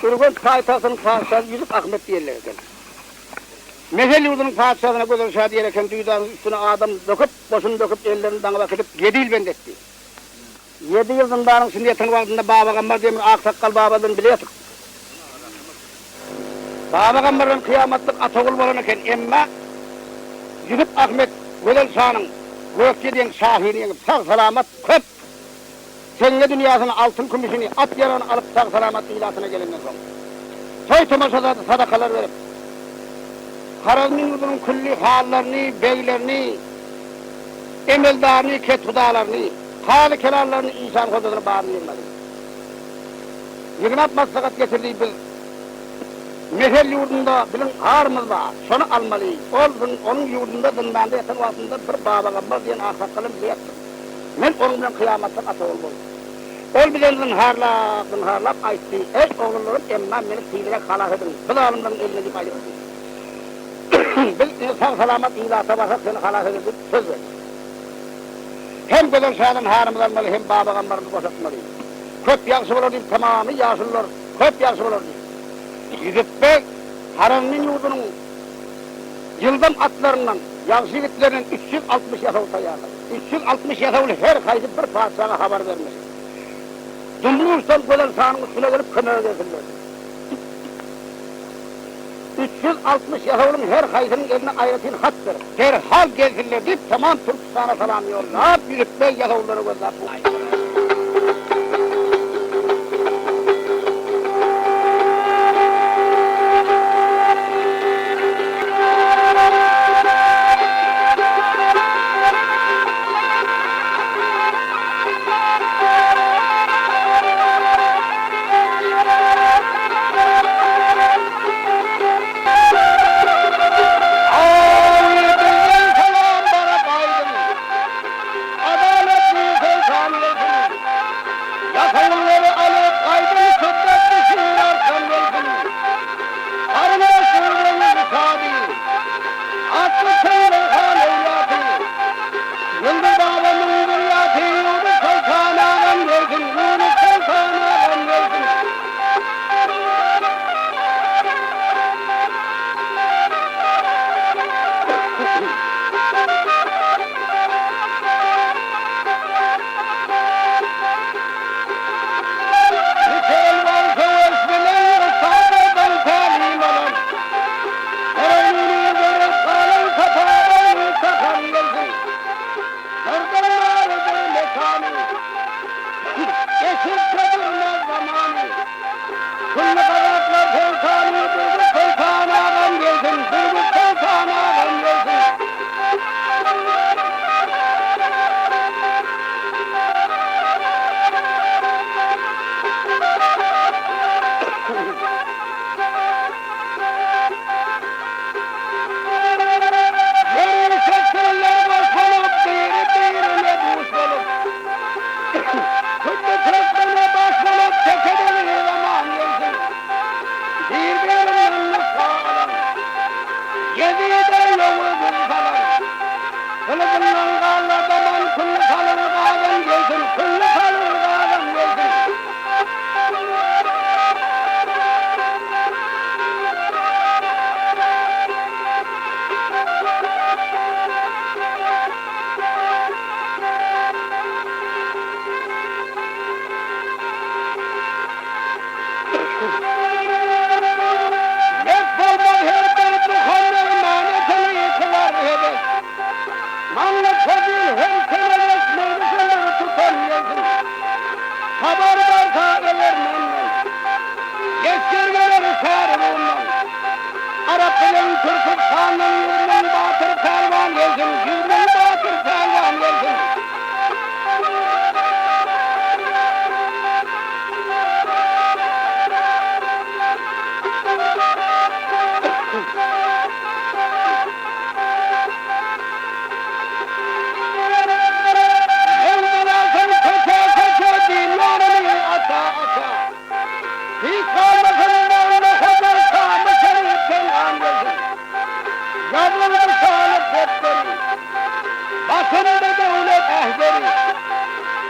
Ürgün paytasının padişahı Yusuf Ahmet diyorlar. Mehel yurdunun padişahına Güzel Şah diyerken dünyanın üstüne adam döküp, boşunu döküp ellerini dağına bakıp 7 yıl bendetti. 7 yılın dağının şimdi yatın vaktinde Baba Gambar diye bir Aksakkal Baba'dan bile yatık. Baba Gambar'ın kıyametlik atağıl bolanırken emma Yusuf Ahmet Güzel Şah'ın Gökçediğin şahinin sağ salamat köp Senge dünyasının altın kumisini at yarağını alıp sağ salamat ilasına gelinden sonra soytuma sadakalar verip Karazmin yurdunun külli hallerini, beylerini, emeldarını, kethudalarını, hali kelarlarını insan kodunu bağırmayınlar. Yığınat maslahat getirdiği biz Mehel yurdunda bilin ağrımız var, şunu almalıyız. Onun yurdunda zindanda yatan vaktinde bir Baba Gambar diyen Aksakal'ın bile yattım. Ben onunla kıyametten ata olmalıyım. Ol bilen zınharlap ayıttı. Ey oğullarım emmem beni fiilere halak edin. Bu da alımların eline gibi ayırdı. Biz sağ salamat ilata bakıp seni halak edin söz verin. Hem Güzel Şah'ın harımı almalı hem Baba Gambar'ını boşaltmalıyız. Köp yakşı olur değil, tamamı yaşlılar. Köp yakşı olur değil. Yusuf Bey, Haran'ın yurdunun yıldan atlarından, yakşı gitlerinin 360 yasavul sayarlar. 360 yasavul her kaydı bir padişaha haber vermez. Dumluğuştan Güzel Şah'ın üstüne gelip kınaya getirler. 360 yasavulun her kaydının eline ayrıtın hat verir. Derhal gelsinler deyip tamam Türkistan'a salam yollar. Yusuf Bey yasavulları gözler bu.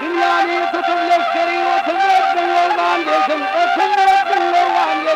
Dünyanın tutup leşkeri 34 bin yoldan gelsin, 34 bin yoldan gelsin.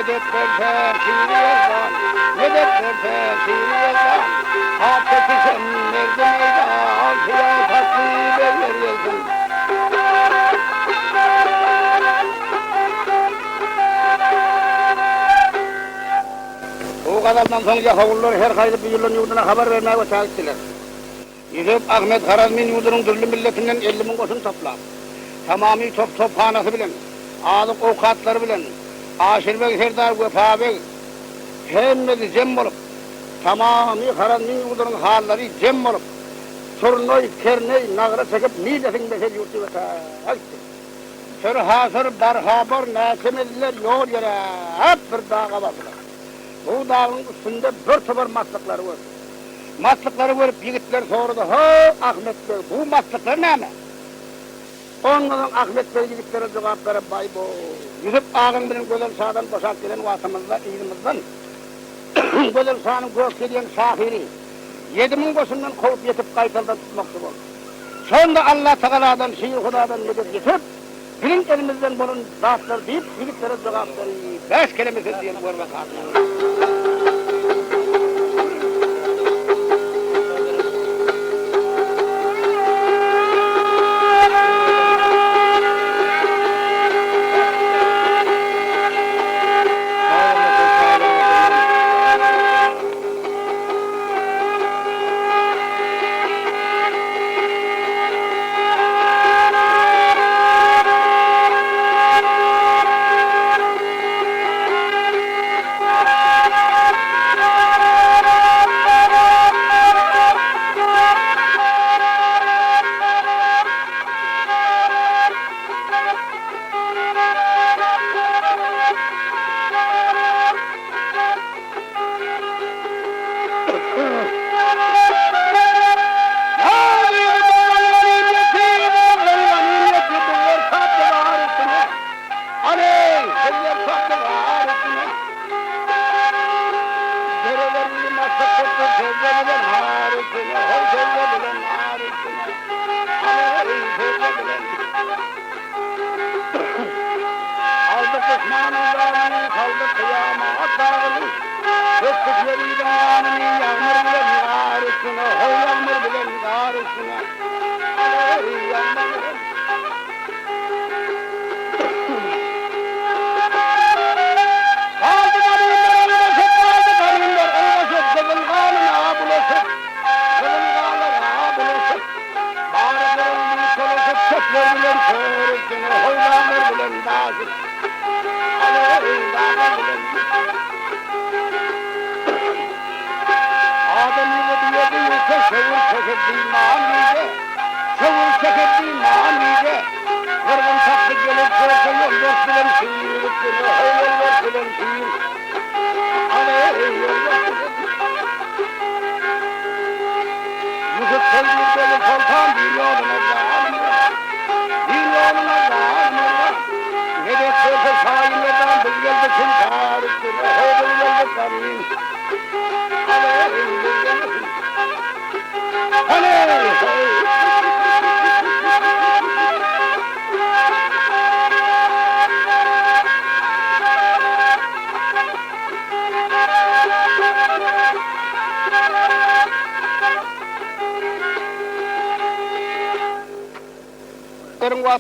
medet verse siriyazdan, medet verse siriyazdan. Hafetişem nerede meydan, fiyat tatlı beller yazın. Bu kadardan sonra Yahavullar her hayli bir yılın yurduna haber vermeye ve çağırttılar. Yusuf Ahmet Harazmi yurdunun türlü milletinden 50.000 koşun toplar. Tamami tophanası bilen, azık avukatları bilen, Aşirbek Serdar Vefa Bey, hemmeti cem olup, tamami Harazmi yurdunun halleri cem olup, Surnoy, Kerney, Nağra çekip, nidesin beşer yurtu ve çağırttı. Sür hasır, berhabar, nesemediler, yol yere, hep bir dağa basılar. Bu dağın üstünde bir tıbır maslıkları var. Maslıkları verip yigitler sordu, ha Ahmet Bey, bu maslıklar ne mi? Ondan Ahmet Bey yigitlere cevap verip, bay bu, Yusuf Ağın benim Gözel Sağ'dan boşalt gelen vasımızda, ilimizden, Gözel Sağ'ın gök gelen şahiri, 7.000 koşundan kovup yetip kaytaldan tutmakta oldu. Sonra Allah Teala'dan, Şiir Huda'dan medet yetip, birin elimizden bunun zatları deyip, yigitlere cevap verip, 5 kelimesiz diye görmek lazım.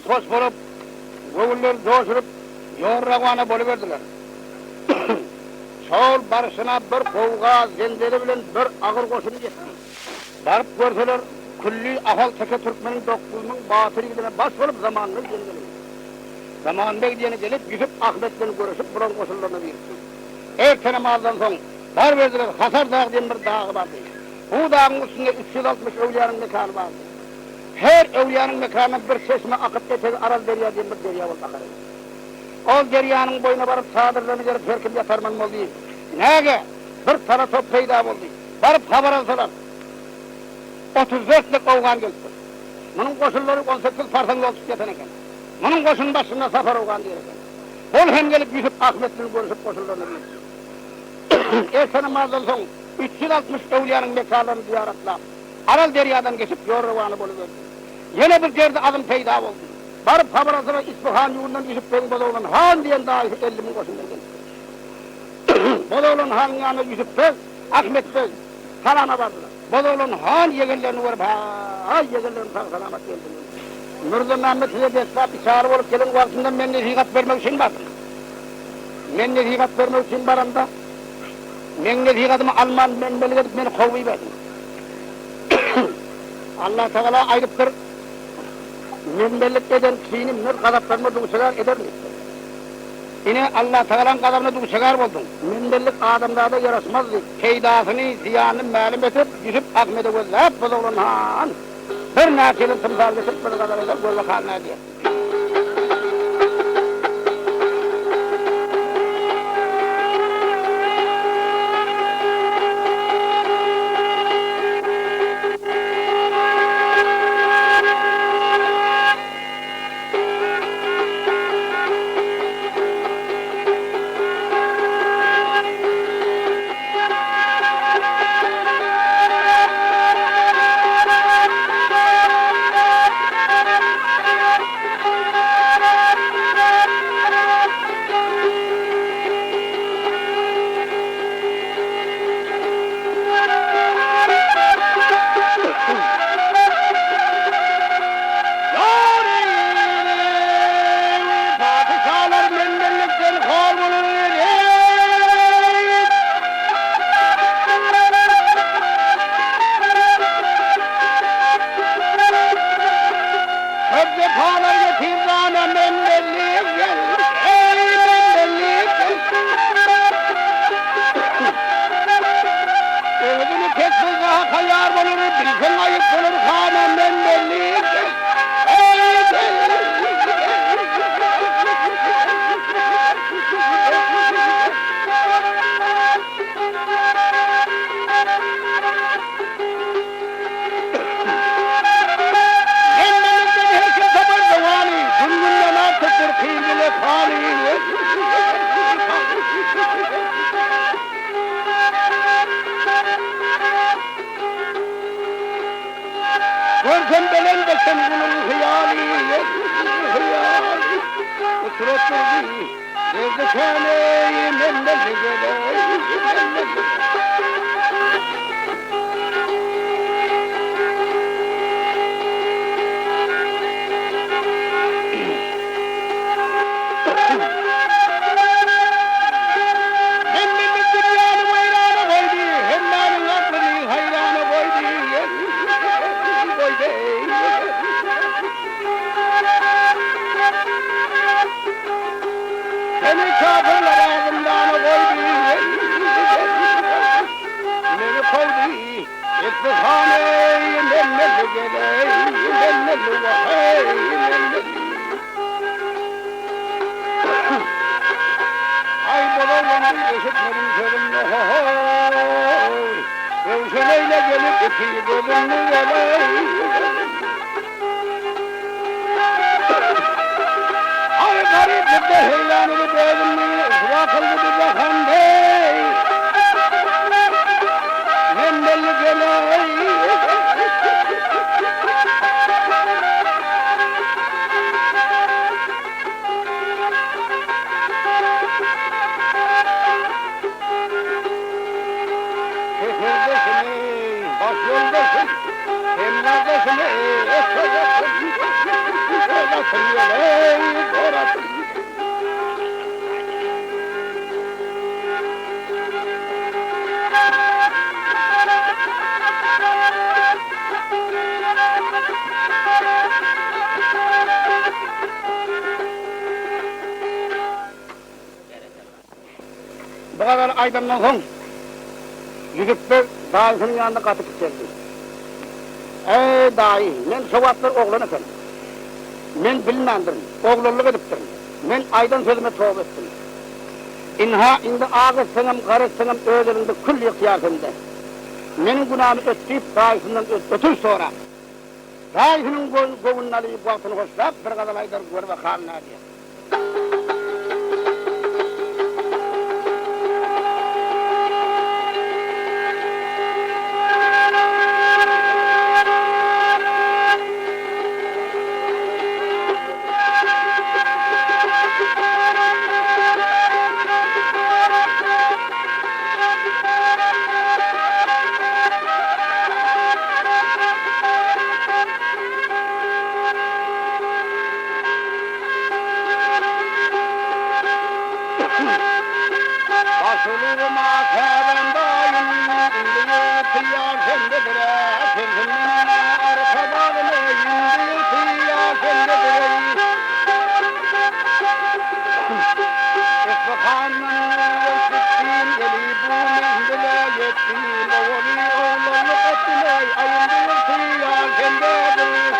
Toz bulup, gövüller coşurup, yorrağına boluverdiler. Sol barışına bir kovga zendeli bilen bir ağır koşunu yetti. Barıp görseler, külli ahal teke Türkmenin 9.000 batırı gidene baş bulup zamanını zendeli. Zamanında gidene gelip, Yusuf Ahmet'le görüşüp, buran koşullarına birisi. Ertene mağazdan son, bar verdiler, Hasar Dağı diye bir dağı vardı. Bu dağın üstünde 360 evliyanın mekanı vardı. Her evliyanın mekanına bir çeşme akıp geçer, Aral Derya diye bir derya oldu akarı. O deryanın boyuna varıp sağdırlarını gelip herkim yatarman oldu. Nege? Bir tane top peyda oldu. Varıp haber alsalar. 34'lik oğlan geldi. Bunun koşulları 18 parsan yol tutuyorsan eken. Bunun koşunun başında Safar oğlan diyor eken. Ol hem gelip Yusuf Ahmet'le görüşüp koşullarını bildi. Ersene mağazdan son 360 evliyanın mekanlarını ziyaretle. Aral Derya'dan geçip yorrağını buluverdi. Yine bir yerde adım peyda oldu. Barıp haber alsalar İsfahan yurdundan Yusuf Bey'in bada olan Han diyen dahi 50.000 koşundan geldi. Bozoğlu'nun han yanı Yusuf Bey, Ahmet Bey, salana vardılar. Bozoğlu'nun han yegerlerini var, hay yegerlerini sağ salamat geldiler. Mürde Mehmet size destek bir çağrı olup gelin vaktinde ben nesihat vermek için vardım. Ben nesihat vermek için varımda, ben nesihatımı Alman menbeli edip beni kovuyu verdim. Allah Teala ayrıptır, menbelik eden kişinin mür gazaplarına duysalar eder mi? Yine Allah Teala'nın gazabına duysalar oldum. Menbelik adamlarda yarasmazdı. Keydasını, ziyanını malum edip, Yusuf Ahmet'e gözlep, Bozoğlu'nun han. Bir naçelin tımsal geçip, bir kadar eder, gözlük haline diye. Görsem belen desem bunun hıyali, hıyali. Oturturdu, evde kâneyi mendeli geley, mendeli. Beni kafirler ağzımdan koydu, beni koydu, İstifhaneyi menneli geley, menneli vahey, menneli. Ay Bozoğlu'nu eşitmedim sözümle, Revşeneyle gelip iki gözümlü geley. Ay garip de heylanını gözümlü, bırakıldı bir bakan bey. Mendeli geley. Sefirdesini, baş yoldasın, emlardasını, esodasın, orasın geley, orasın. Bu kadar aydınlan son, Yusuf Bey dayısının yanında katıp geldi. Ey dayı, men sovatlar oğlan efendim. Men bilmendirim, oğlunluk ediptirim. Men aydan sözüme tövbe ettim. İnha indi ağızsınım, karısınım, ödülümde kül ihtiyarımda. Menin günahımı öttüyüp dayısından ötür sonra. Dayısının kovunun alıp vaktini hoşlap, bir kadar aydır görme haline diye. dire, kendimden arkadan indi ya kendi dire. İsfahan'ın yettiğim geli bu mendile yettiğim oğlu oğlanı ettiler ayındı ya kendi dire.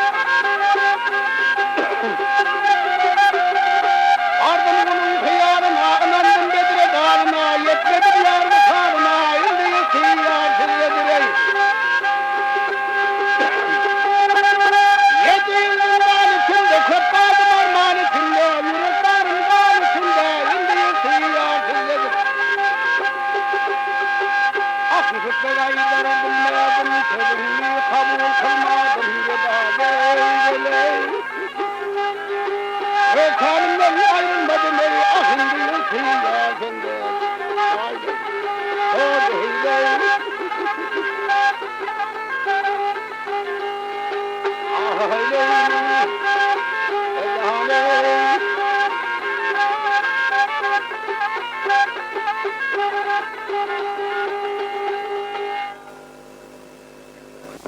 Ardın bunun hıyarına inandım Bedre dağına yetmedi yar bukarına indi ya kendi dire. Yediğin zindan içinde köp kaldım armağan içinde yüreklerin dağın içinde indi ya kendi dire. Ah Yusuf Bega'yı bilmedim sözünü kabul kılmadım böyle. Ve tanrımdan ayrılmadım ey ahindi ya kendi. Haydi. Haydi.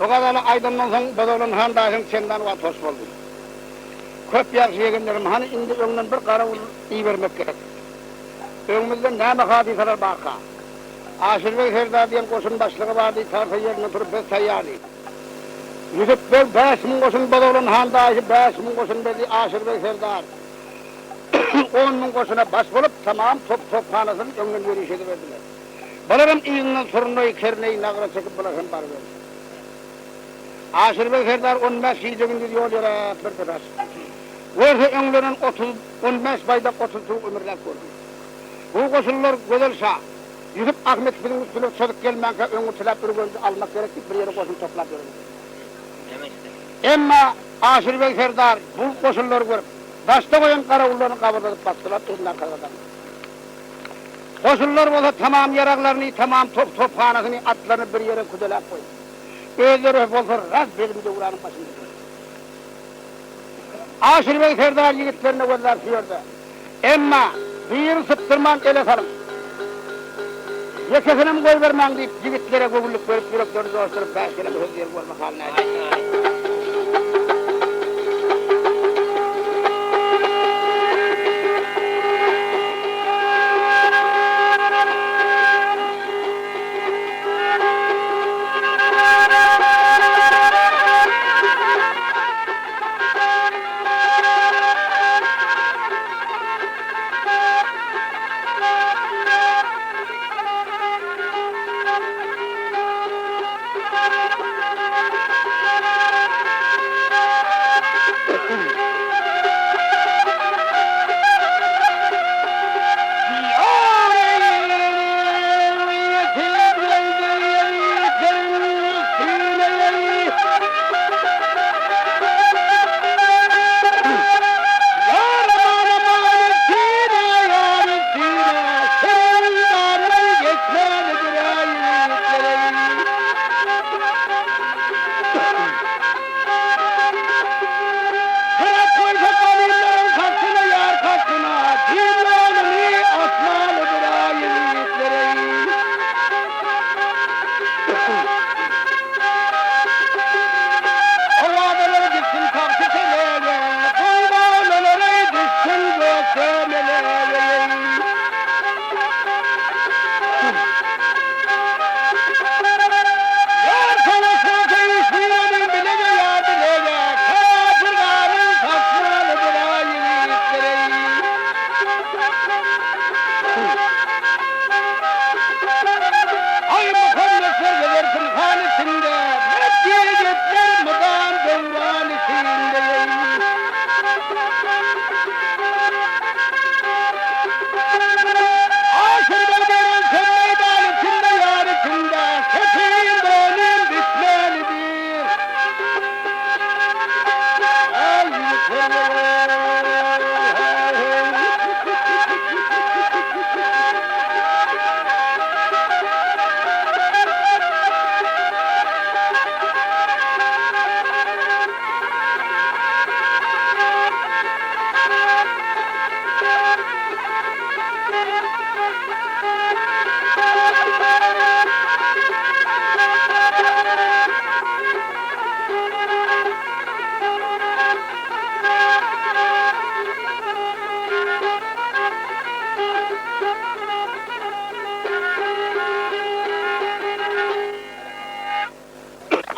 O kadar aydınlan soň Bedoğlu'nun handaşın senden va toş boldy. Köp ýaşy ýegenlerim hani indi öňden bir garawul iý bermek gerek. Öňümizde näme hadiseler barka. Aşırbek Serdar diýen goşun başlygy bardy, tarfa ýerine turup bez taýýardy. Yusuf Bey 5000 goşun Bedoğlu'nun handaşy 5000 goşun berdi Aşırbek Serdar. 10.000 goşuna baş bolup tamam tophanasyny öňden ýerişedi berdiler. Balaram iýinden surunly kerneý nagara çekip bulaşan bar berdi. Aşırbek Serdar 15 ýyldygyny ýol ýere bir tutas. Orta öňleriň 15 baýda 30 ömürler gördü. Bu goşullar gözelşa Yusuf Ahmet bilen üstüne çöküp gelmänke öňü tilap durganda almak gerek bir ýere goşun toplap berdi. Emma Aşırbek Serdar bu goşullar görüp daşta goýan garawullaryny gabardatyp basdylar, öňden karadan. Goşullar bolsa tamam ýaraklaryny, tamam tophanasyny, atlaryny bir ýere kudelap goýdy. Özleri bolsa raz belimde uğranın başında. Aşırbek Serdar yigitlerine gözler sürdü. Emma bir sıptırman ele salın. Yekesine mi koy vermem deyip yigitlere gögüllük verip yüreklerini coşturup beşkine bir hızlı yer görmek haline edin.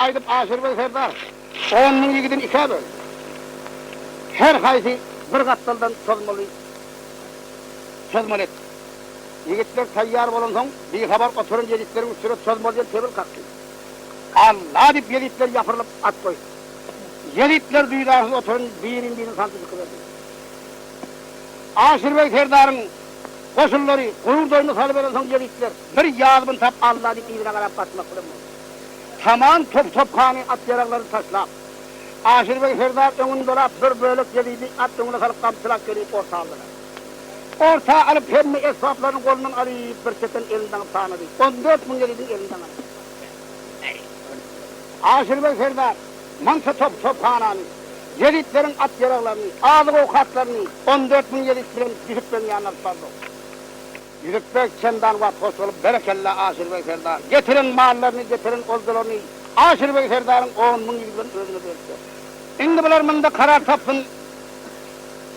aydıp Aşırbek Serdar 10.000 yigidin ikiye böldü. Her kaysi bir kattaldan sözmol etti. Yigitler tayyar bolun soň bir habar oturun yigitlerin üstüne sözmol diye tebel kalktı. Allah dip yigitler yapırılıp at koydu. Yigitler duydağız oturun birini sanki sıkıverdi. Aşırbek Serdar'ın koşulları, gurur doyunu salıveren soň yigitler bir yazbın tap Allah dip iyine karap basmak kılınmaz. Tamam top kani at yarakları taşlap. Aşırbek Serdar önün dolap bir bölük yediydi, at önüne salıp kamçılak gelip orta aldılar. Orta alıp hemmi esvapların kolundan arayıp bir çeten elinden tanıdı. 14.000 yedidin elinden arayıp. Aşırbek Serdar, mansa top kanani, yeditlerin at yaraklarını, ağzı okatlarını 14.000 yeditlerin Yüzükbek'in yanına tutardı. Yüzükbek çendan vat hoş olup berekella Aşırbek Serdar. Getirin mallarını, getirin oldularını. Aşırbek Serdar'ın 10.000 yeditlerin özünü verdi. Şimdi bularımında karar tapsın,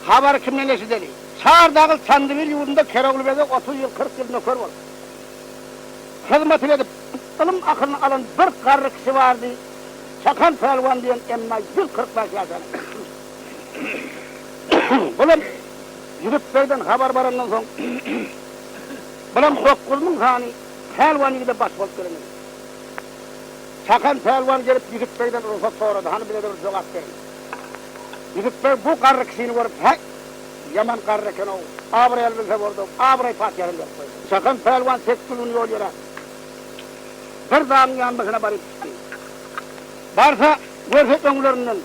haber kimden eşideli. Çağırdağıl Çandımir yurdunda Keroğlu Bey'de 30 yıl 40 yıl nökör var. Hizmet edip ılım akılını alan bir karı kişi vardı. Çakan Pelvan diyen emma 145 yaşanı. Bulan Yüzük Bey'den haber varından son bulan Dokkul'un hani Pelvan gibi başbol görünür. Çakan Pelvan gelip Yüzük Bey'den ruhsat soradı. Hani bile de bir cevap verin. Yüzük Bey bu karı kişini varıp yaman karreken oğul. Abray elbise vurdum. Abray Fatiha'nın yapmaydı. Çakan Pelvan sekkulun yol yere. Bir dağın yanmasına barıp çıktı. Varsa görsek önlerinden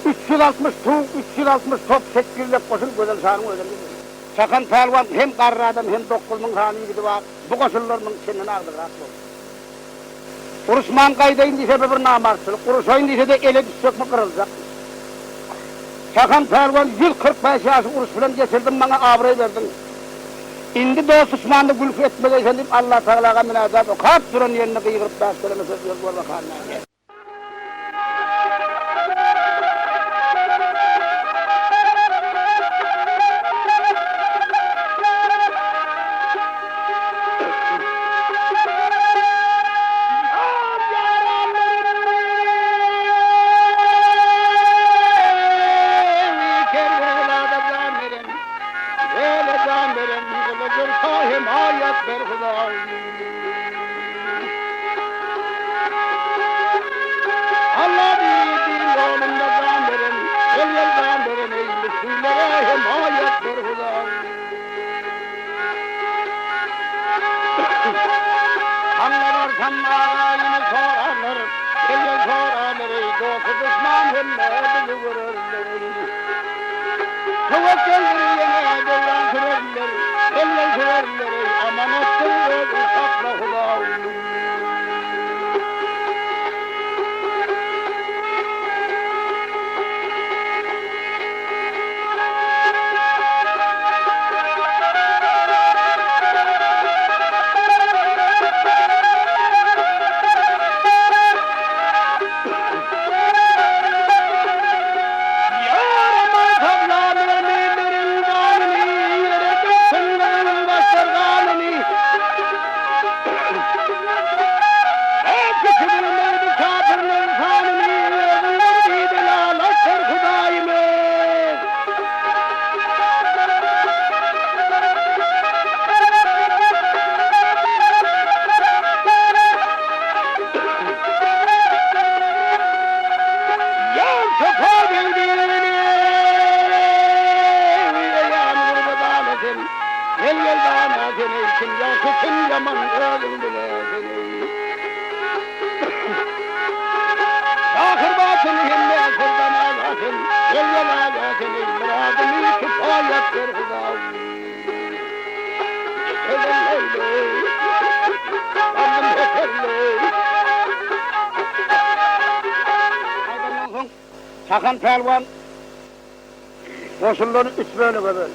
360 tuğ, 360 top sekkiyle koşun güzel sahanın özelliği. Çakan Pelvan hem karrı adam hem Dokkul'un hanı gibi var. Bu koşullarının kendine ağırdır rahat oldu. Urusman kaydayın diyse bir namarsılık. Urusoyun diyse de ele düşecek mi kırılacak. Çakan Pelvan 145 yaşı urus filan geçirdim bana abrayı verdin. İndi dost Osmanlı gülf etmeyeceksin deyip Allah Teala'ya münacat o kart duran yerine kıyırıp da söyleme söz yok var bakanına. Çakan Pelvan koşulları 3 bölüme böldü.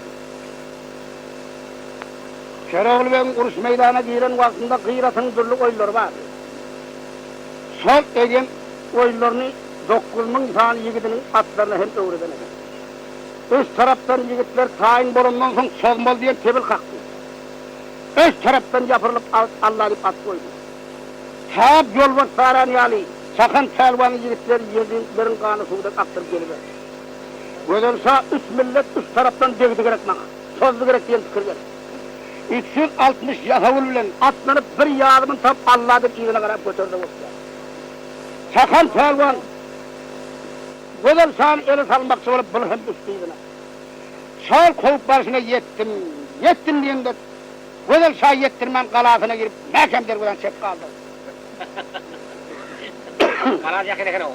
Keroğlu Bey'in uruş meydana giren vaktinde kıyıratın türlü oyları vardı. Sol egen oylarını 9.000 tane yigitinin atlarına hem öğreden eder. Üç taraftan yigitler tayin borundan sonra sozmol diye tebel kalktı. Üç taraftan yapırılıp Allah'lık at koydu. Hep yol var Saraniyali, Sakan pelvanı yigitler yediklerin kanı suda kaptırıp geliver. Gözelse 3 millet 3 taraftan degdi gerek bana. Sözlü gerek diyen fikir gerek. 360 yasavul bilen atlanıp bir yardımın tap Allah deyip iyine karab götürdü olsa. Sakan pelvan Gözelsa'nın eli salmakçı olup bunu hem üstü iyine. Şahır kovup barışına yettim diyende Gözelsa yettirmem kalasına girip mehkem dergiden çek kaldı.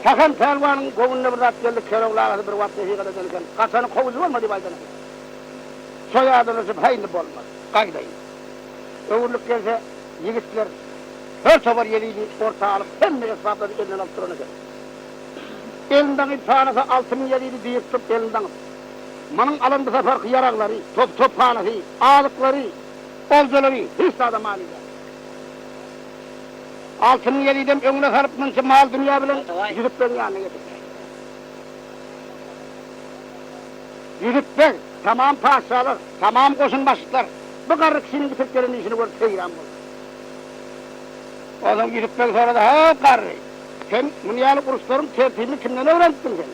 Sakan pelvanın kovununa bir rat geldi, keroğlağası bir vatlı hikada gelirken, kasanın kovuzu olmadı baydana. Soyadını ısıp hayırlı olmaz, kaydayın. Öğürlük gelse yigitler, her sefer yeliydi orta alıp, hem de esbabları elinden alıp durana geldi. Elinden ip tanesi altının yeliydi deyip tutup elinden. Manın alın bu sefer yarakları, top tanesi, ağlıkları, olcaları, hiç adam halinde. Altının yeliydim önüne sarıp mınçı mal dünya bilen yürütlerin yanına getirdi. Yürütler, tamam paşalar, tamam koşun başlıklar. Bu karı kişinin Türklerin işini görüp seyran buldu. O zaman yürütler sonra da ha karı, sen dünyalı kursların tertibini kimden öğrendin sen?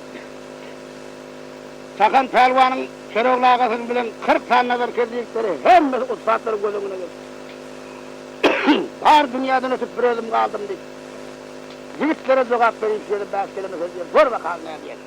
Sakan pelvanın Keroğlu ağasını bilen 40 tane nazar kerdikleri hem o saatleri gözümüne geçti. Var dünyadan ötüp bir ölüm kaldım deyip. Yiğitlere cevap vereyim şöyle 5 kelime diyor. Vur bakalım ne diyelim.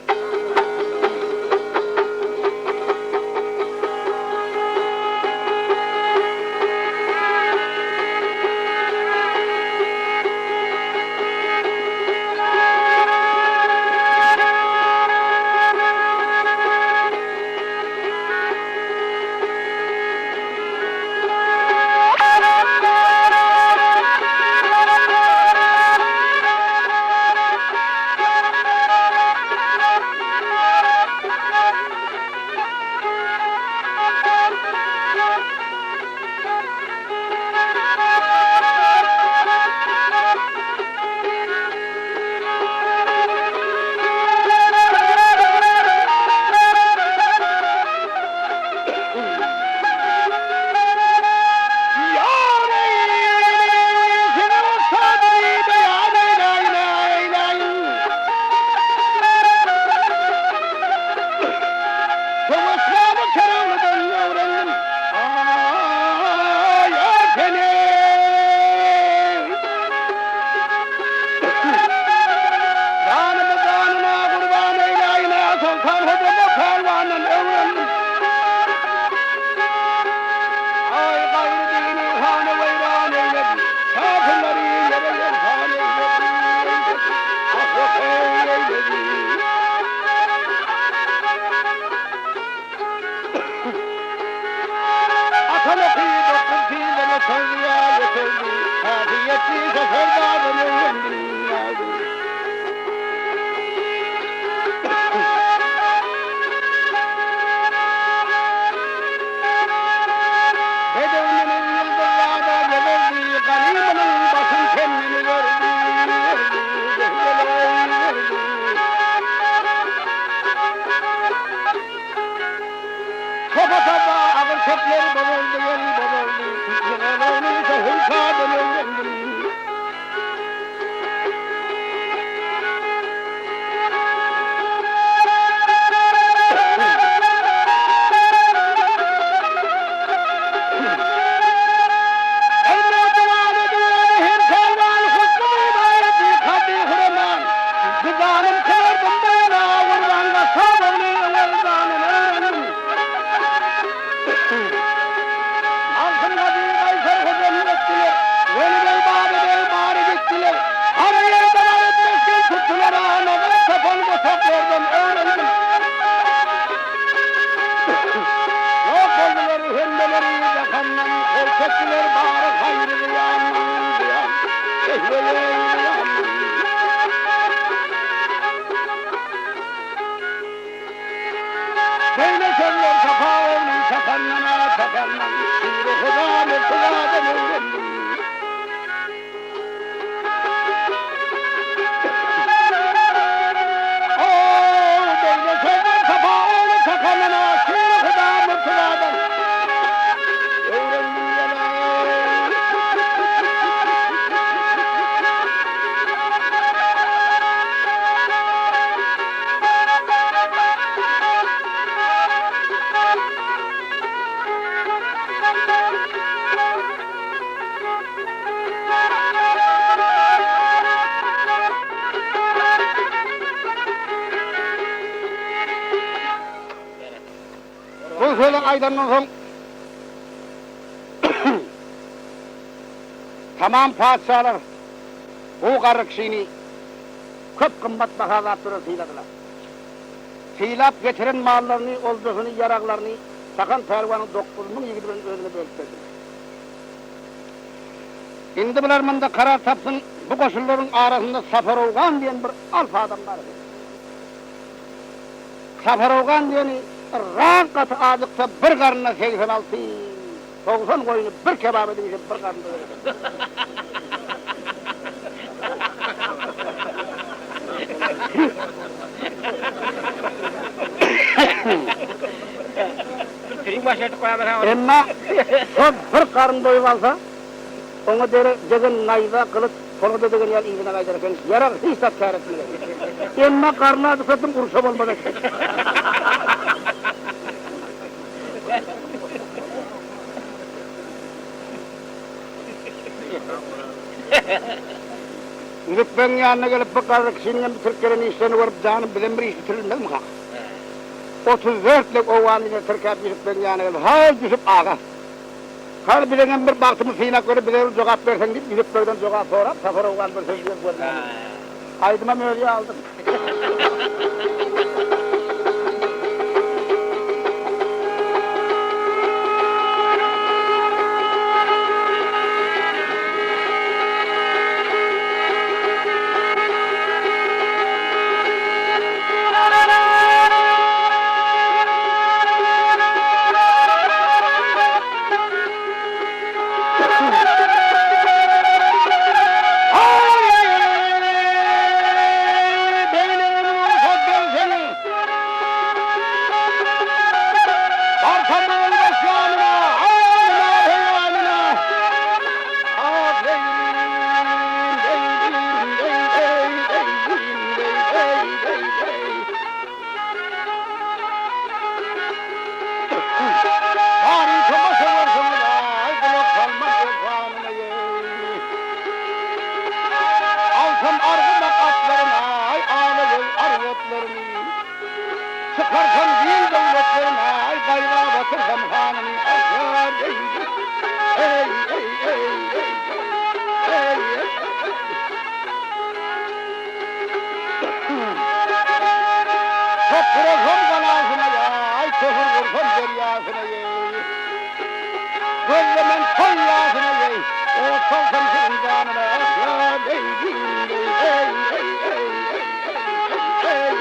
şöyle aydandan sonra tamam padişahlar bu karı kişini köp kımbat bahalatları sıyladılar. Sıylap getiren mallarını, oldusunu, yaraklarını Sakan Pervan'ın 9.000 yiğidinin önüne bölüştürdüler. Şimdi bular da karar tapsın, bu koşulların arasında Safarovgan diyen bir alfa adam var. Safarovgan diyeni rank katı azıkta bir karnına 86, 90 koyunu bir kebap edince bir karnına verir. Emma son bir karın doyup alsa, onu degen nayda kılıç, kolu degen yer iyiliğine kaydırırken, yarar hiç tat kâr etmeli. Emma karnına adıklatım kursam olmadı. Gidip ben yanına gelip bakardık, şimdi bir Türklerin işlerini varıp canım bilen bir iş bitirilmez mi ha? 34'lük ovanıyla Türkiye gidip ben yanına gelip, hay düşüp ağa. Kar bilen bir baktımı sıynak görüp bilen cevap versen deyip, gidip böyden cevap sorap, safara ovan bir söz görmem. Aydıma mölye aldım. Çıkarsam değil devletlerine, ay bayrağı batırsam hanımın aşağı değil. Ey, ey, ey, ey, ey, ey. Çok vurursam kanasına ya, ay köfür vursam deryasına ye. Gözlemen son yasına ye, o solsam senin canına aşağı değil. Ey, ey, ey, ey, ey, ey.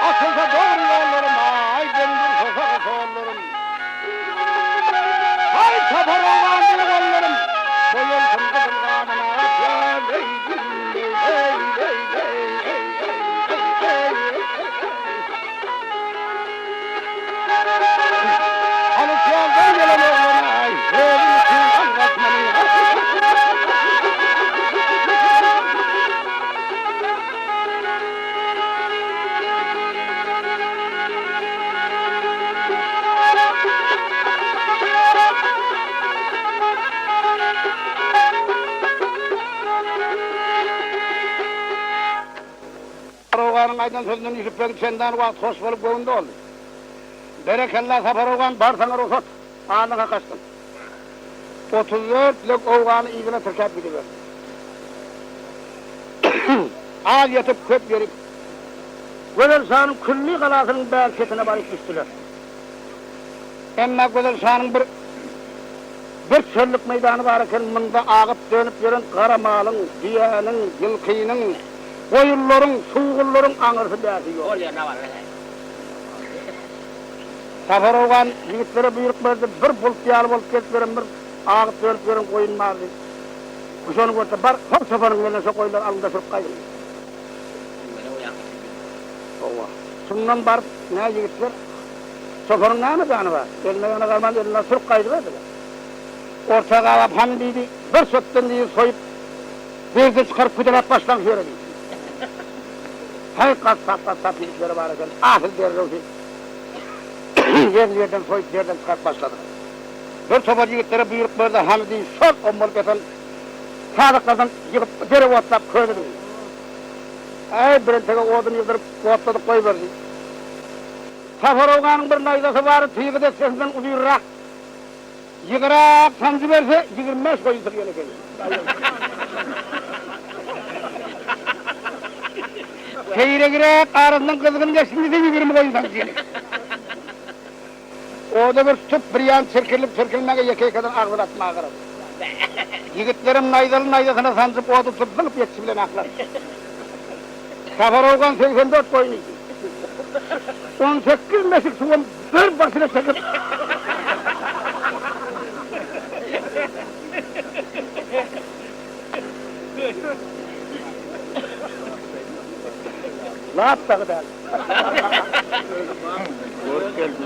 Atılsa doğru yollarım, ay döndür sokak oğullarım. Ay tapar olan bir kollarım, bu yol kımkıdır kanına atlar. Ey ey ey ey ey ey Alışyazdan gelen oğluna, ay verin için anlatmanı. Safarovgan'ın aydan sözünün işip ben senden vaat hoş bulup göğünde oldu. Berekallah Safarovgan barsanar olsat, anına kaçtın. 34'lük oğlanı iyiliğine tırkap gidiver. Ağız yatıp köp yerip, Gözel Şah'ın külli kalasının belketine barıp düştüler. Emma Gözel Şah'ın bir çöllük meydanı varken mında ağıp dönüp yürün kara malın, diyenin, yılkıyının, koyunların, suğulların anırsı derdi yok. Safarovgan yigitlere buyuruk verdi, bir bulkiyalı bolup ketlerin bir ağıp dönüp yürün koyun vardı. Kuşonu görse bar, hop safarın eline so koyunlar alında sürüp kaydı. Şundan barıp ne yigitler, safarın ne mekanı var? Eline yana kalmadı, eline sürüp kaydı verdiler. Ortaga alap hamdiydi, bir sötten diye soyup, bir de çıkarıp kudelap baştan şöyle değil. Hay kat ilikleri var eken, ahil derdi olsun. Yerden soyup yerden çıkarıp başladılar. Bir sopa yigitlere buyurup verdi hamdiyi sol omurgatan, sadıklardan yıkıp deri otlap köydü. Ay birintege odun yıldırıp kovatladık koy verdi. Safar oğanın bir naydası var, tıyıgı da sesinden uzuyurrak. Yıgırak sancı verse, 25 koy yıtır gene gelir. Seyre girek, ağrından kızgın geçtiğinde de 20 koy sancı gelir. O da bir tutup bir yan çirkilip çirkilmeye yakaya kadar ağzını atma ağırır. Yigitlerim naydasına sancıp o tutup bılıp yetişi bilen aklar. Safar oğan 84 koyun idi. 18 meşik suğun bir başına çekip ne yaptı kadar?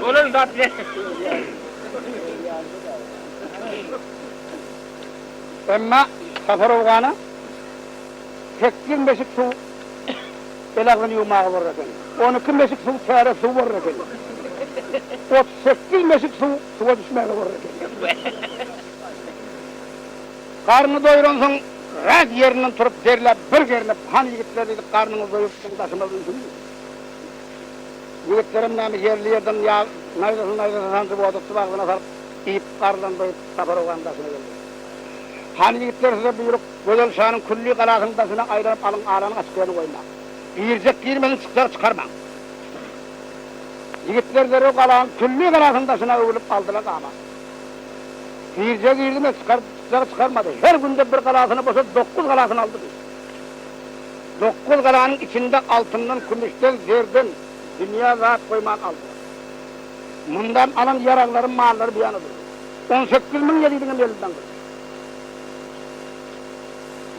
Olur tatlı. Ama Safar oğanı 8 meşik su belağını yumağı var efendim. 12 meşik su çare su var efendim. 38 meşik su suya düşmeye var efendim. Karnını doyuran son red yerinden turup derler bir yerine hani yigitler dedik karnını doyup taşımadığını düşünüyor. Yigitlerim nami yerli yerden ya naydasın sancı bu adısı bağına sarıp iyip karnından doyup Safar oğanın taşına geldi. Hani yigitler size buyruk Gözel Şah'ın külli kalasının taşına ayranıp alın ağlanın açıklarını koymak. Girecek girmeden çıkarma. Yigitler o kalan külli kalasının taşına övülüp aldılar ama. Girecek girdi mi çıkarmadı. Her günde bir kalasını boşa 9 kalasını aldı. 9 kalanın içinde altından, gümüşten, zerden dünya rahat koymak aldılar. Bundan alan yararların malları bir yanıdır. 18.000 yediğinin elinden kırdı.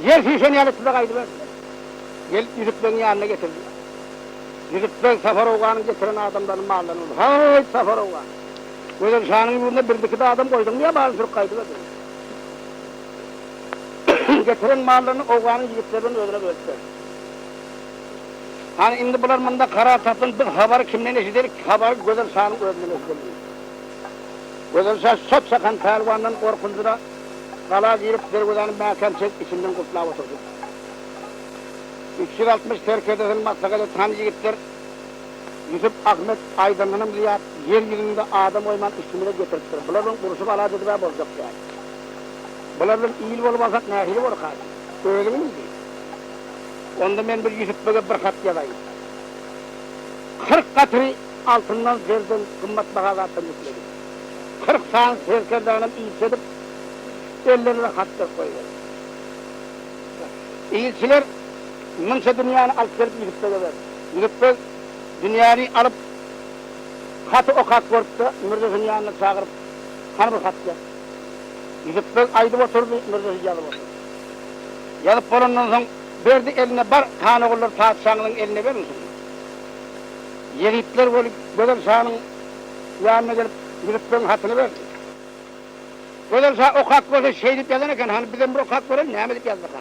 Yer şişeni yalıklıda kaydı verdiler. Gelip Yüzüklerin yanına getirdiler. Yüzükler Safar oğanın getiren adamların mallarını oldu. Hayt Safar oğan! Gözel Şah'ın yurunda bir iki de adam koydun diye bazı sürük kaydı verdiler. Getiren mallarını oğanın yigitlerinin ödüne böldüler. Hani indi bularmında kara tatın bir haber kimden eşidir? Haber Gözel Şah'ın ödüne eşidir. Gözel Şah sot sakan pelvandan korkuncuna kala girip dergudanın mekan çek içinden kurtulağı oturdu. 360 terk edilmez sakale tan yigitler Yusuf Ahmet Aydın'ın riyat yer yerinde adam oyman üstümüne getirttir. Bunların kuruşup ala dedi ve bozacak yani. Bunların iyil olmasak nehili var kâdi. Öyle mi değil? Onda ben bir Yusuf Bey'e bir kat yazayım. 40 katri altından zerden kımmat bahavattan yükledi. 40 sağın serkerdanım iyisi edip ellerine hatta koyuyor. İyisiler Mınsa dünyanı alıp gelip Yusuf'a verdi. Yusuf'a dünyanı alıp katı okak korktu, Mürdes'in yanına çağırıp hani bir kat geldi. Yusuf'a aydı oturdu, Mürdes'i yalıp oturdu. Yalıp olandan sonra verdi eline bar, kanı oğullar padişahının eline verir misin? Yiğitler böyle Gözel Şah'ın yanına gelip Yusuf'un hatını verdi. Gözel Şah okak olsa şey deyip yazarken hani bizim bir okak verelim ne deyip yazdık ha?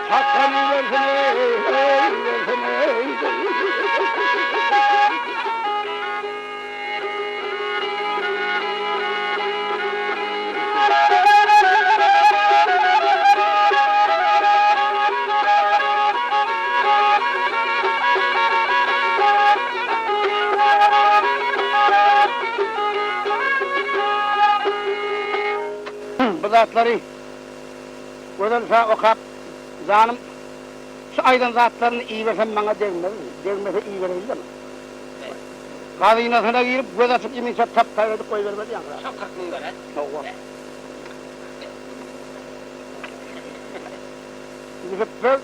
Hakkını versin ey, versin ey. Bu zatları buradan sağ okap zanım şu aydan zatlarını iyi versen bana değmez mi? Değmese iyi verebilir mi? Gazı inasına girip göz açıp yeminse tap kaybedip koy vermedi yani. Çok hakkın var ha. Çok. Böyle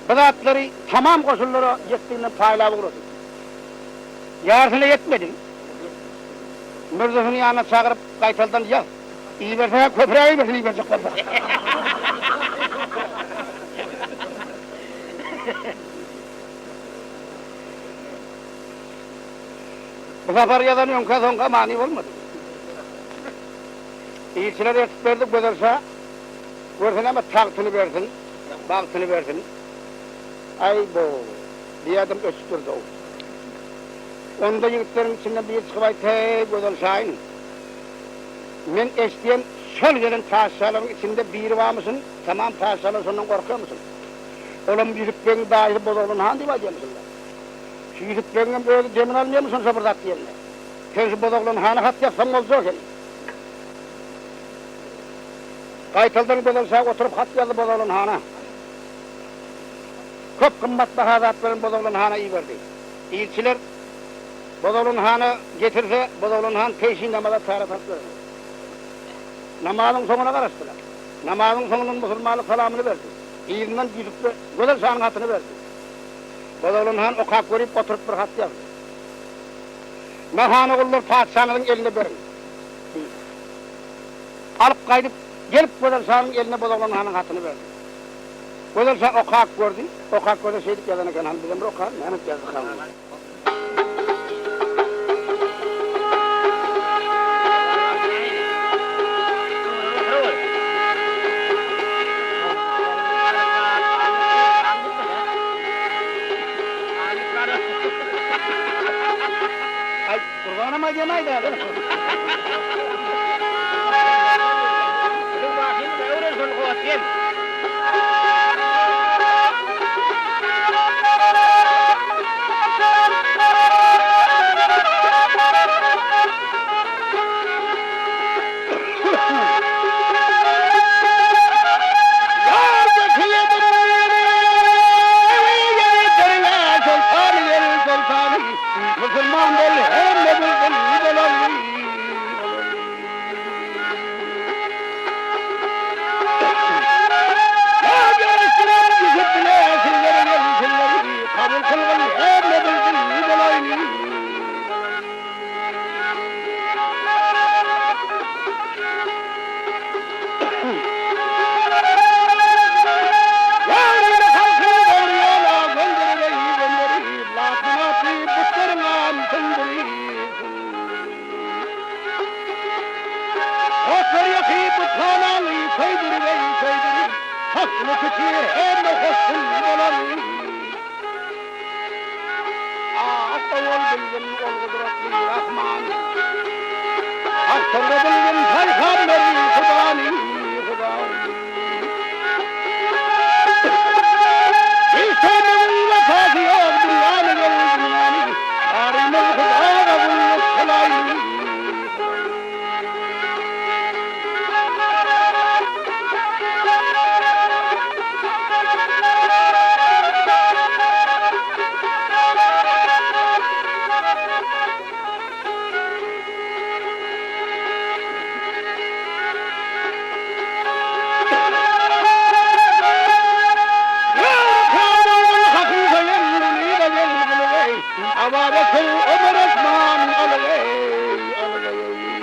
bu zatları tamam koşullara yettiğinden payla vururdu. Yarısına yetmedi. Mürzesinin yanına çağırıp kaytaldan yaz. İyi verse köprüye versin, iyi verse köprüye. Bu sefer yazanıyorum kazonka mani olmadı. İyisiler yetip verdik gözerse, versin ama taktını versin, baktını versin. Ay bu, bir adım öçtürdü o. Onda yigitlerin içinden bir çıkıvay tek gözerse aynı. Men eşdiyen sol gelen paşaların içinde biri var mısın? Tamam paşalar sonundan korkuyor musun? Oğlum yüzüklerin dahi bozulun handi var diye misin? Şu yüzüklerin böyle demin almıyor musun sabırdat yerine? Sen şu bozulun hanı hat yapsam olacak yani. Kaytaldan bozulsa oturup hat yazdı bozulun hana. Çok kımmat bahazatların bozulun hana iyi verdi. İlçiler bozulun hanı getirse bozulun han peşin namada tarif hat verir. Namazın sonuna karıştılar. Namazın sonunun musulmanlık salamını verdi. İğrinden yüzükle güzel şanın hatını verdi. Bozulun han okak verip oturup bir hat yazdı. Mehanı kullar padişahının eline verin. Alıp kaydıp gelip güzel şanın eline bozulun hanın hatını verdi. Güzel şan okak gördü. Okak gördü şeydik yazanıken han bizim bir okak mehmet yazdı kaldı. Kurbanıma yemaydı abi. Dur bakayım da öyle son kuvatayım. Müslüman ol hem de bilsin olalım. Ya görüştürem gidip bile sizlerin elçileri kabul kılın hem de bilsin olalım. Hakkını küçüğü hem de hoşsun olalım. Ol bilgin ol kudretli Rahman. Hakkını bilgin Peygamberi Hudani. İsteminin vefası yok dünyanı gel dünyanı. Harimul Huda kabul kılayım. Avaretul Ömer Osman alayey, alayey.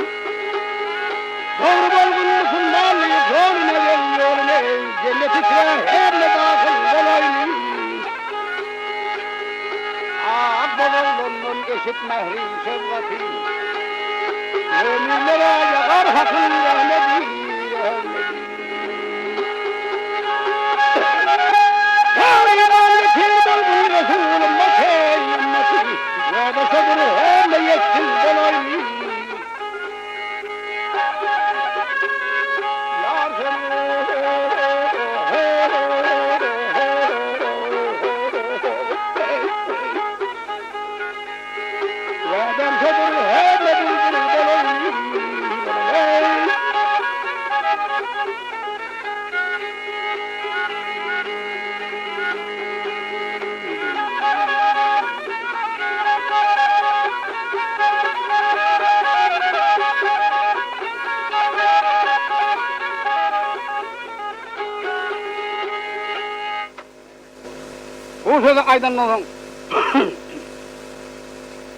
Doğru bulgun Müslümanlığı yoluna gel yoluna. Cennet içine her ne dâhil olayım. Bololunun eşit mehri şevkati. Müminlere yakar hakkın rahmeti, rahmeti. Bu sözü aydınlanın.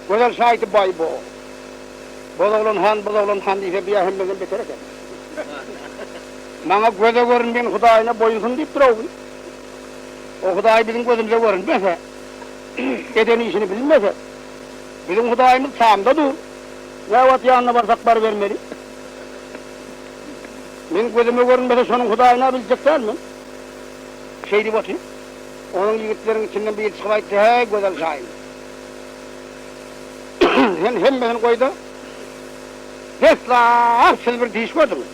Güzel şahidi bay bu. Bozoğlun han deyse bir ahemmeden beter eken. Bana göze görünmeyen Hudayına boyunsun deyip durağın. O Huday bizim gözümüze görünmese, eden işini bilmese, bizim Hudayımız sağımda dur. Yavat yanına varsak bar vermeli. Benim gözüme görünmese sonun Hudayına bilecekler mi? Şeydi bakayım. Onun yigitlerin içinden bir çıkılaydı, hey güzel şahidi. Hem beni koydu. Tesla, siz bir diş gördünüz.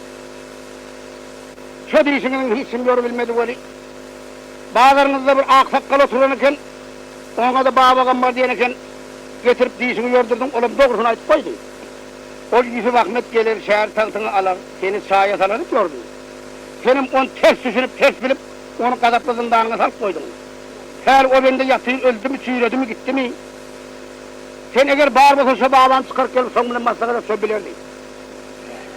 Şu dişinin hiç simyoru bilmedi böyle. Bağlarınızda bir aksakkal oturanıken, ona da bağbakan var diyenken, getirip dişini yordurdum, oğlum doğrusunu açıp koydu. O Yusuf Ahmet gelir, şehir tahtını alır, seni sahaya salanı gördün. Senin onu ters düşünüp, ters bilip, onu gazaplı zindanına salıp koydun. Her o bende yatıyı öldü mü, çiğredi mi, gitti mi? Sen eğer bağırmasın, bağlan çıkar gelir, sonuna masakada söylülerdi.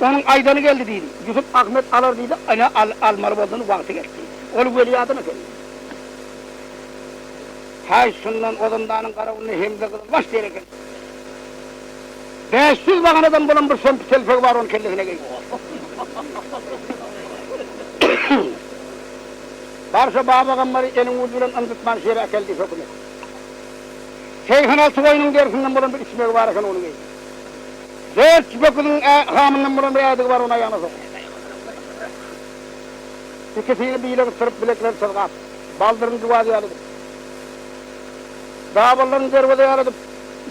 Onun aydanı geldi deydi. Yusuf Ahmet alır deydi, ana almalı olduğunu vakti geldi. Onu böyle adını söyledi. Hay şundan odundanın karavulunu hemze kılınmaz diyerek. 500 bakan adam bulan bir selfek var onun kellesine geliyor. Varsa babakanları elin ucuyla andıtman şehre akeldi sokuyor. Şeyhan Altıkoyunun dersinden bulan bir ismek var akan onu geliyor. 4 gökünün hamından bulan bir adık var ona yana sokuyor. İkisini bir ileri sırıp bilekleri sırgat. Baldırın duvadı yaradı. Dağbalların zervede yaradı.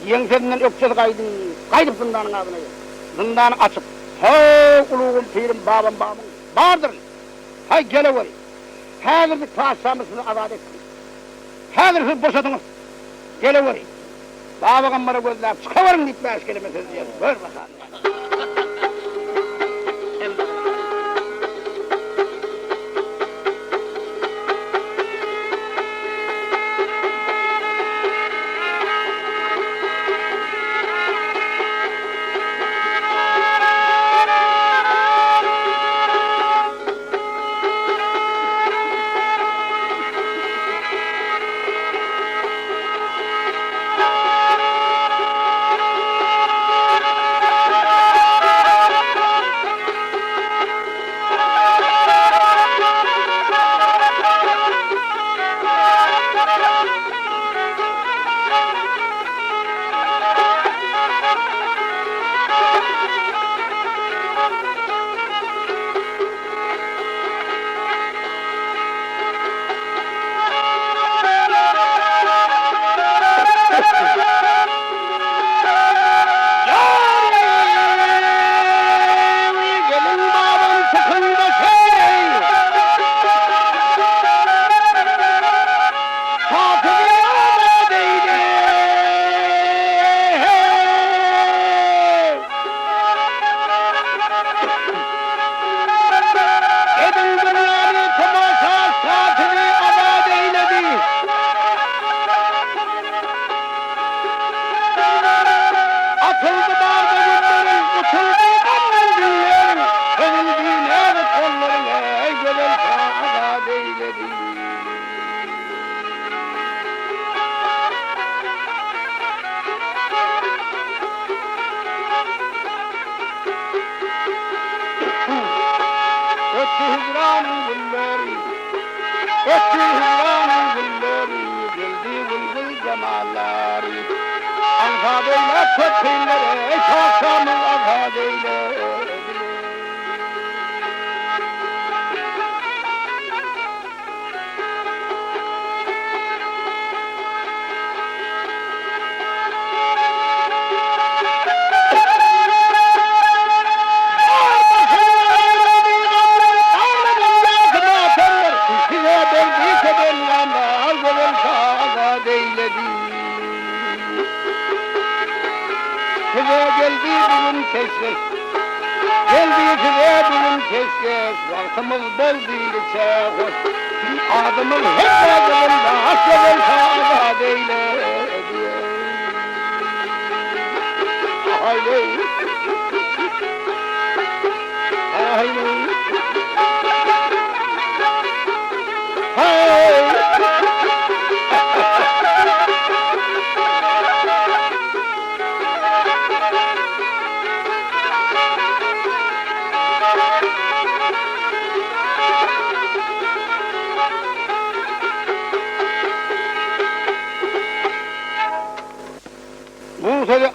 Yensedinden ökçesi kaydı. Kaydıp zindanın ağzına geldi. Zindanı açıp. Hey uluğum pirim babam. Bağırdırın. Hay gele var. Hazır bir paşamısını azat etsin. Hazır siz boşadınız. Gele var. Babakan bana gözler çıkavarın deyip beş kelime söz diyelim. Ver bakalım.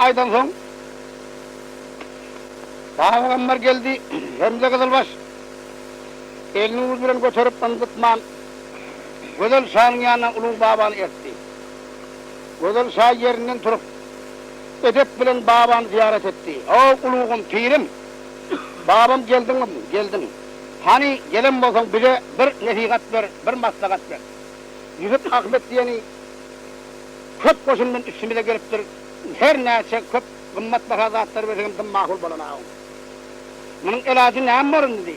aydan soň Peygamber geldi, Hemze Kızılbaş. Elini uz bilen götürüp andıtman, Gözel Şah'ın yanına Ulu Baba'nı etti. Gözel Şah yerinden turup, edep bilen Baba'nı ziyaret etti. O uluğum, pirim, babam geldin mi? Geldim. Hani gelen bolsaň bize bir nesihat ver, bir maslahat ver. Yusuf Ahmet diyeni köp koşundan üstümüze gelipdir. Her näçe köp gymmat baha zatlar berýändim makul bolanaw. Munyň ilajy näme baryndy diýdi.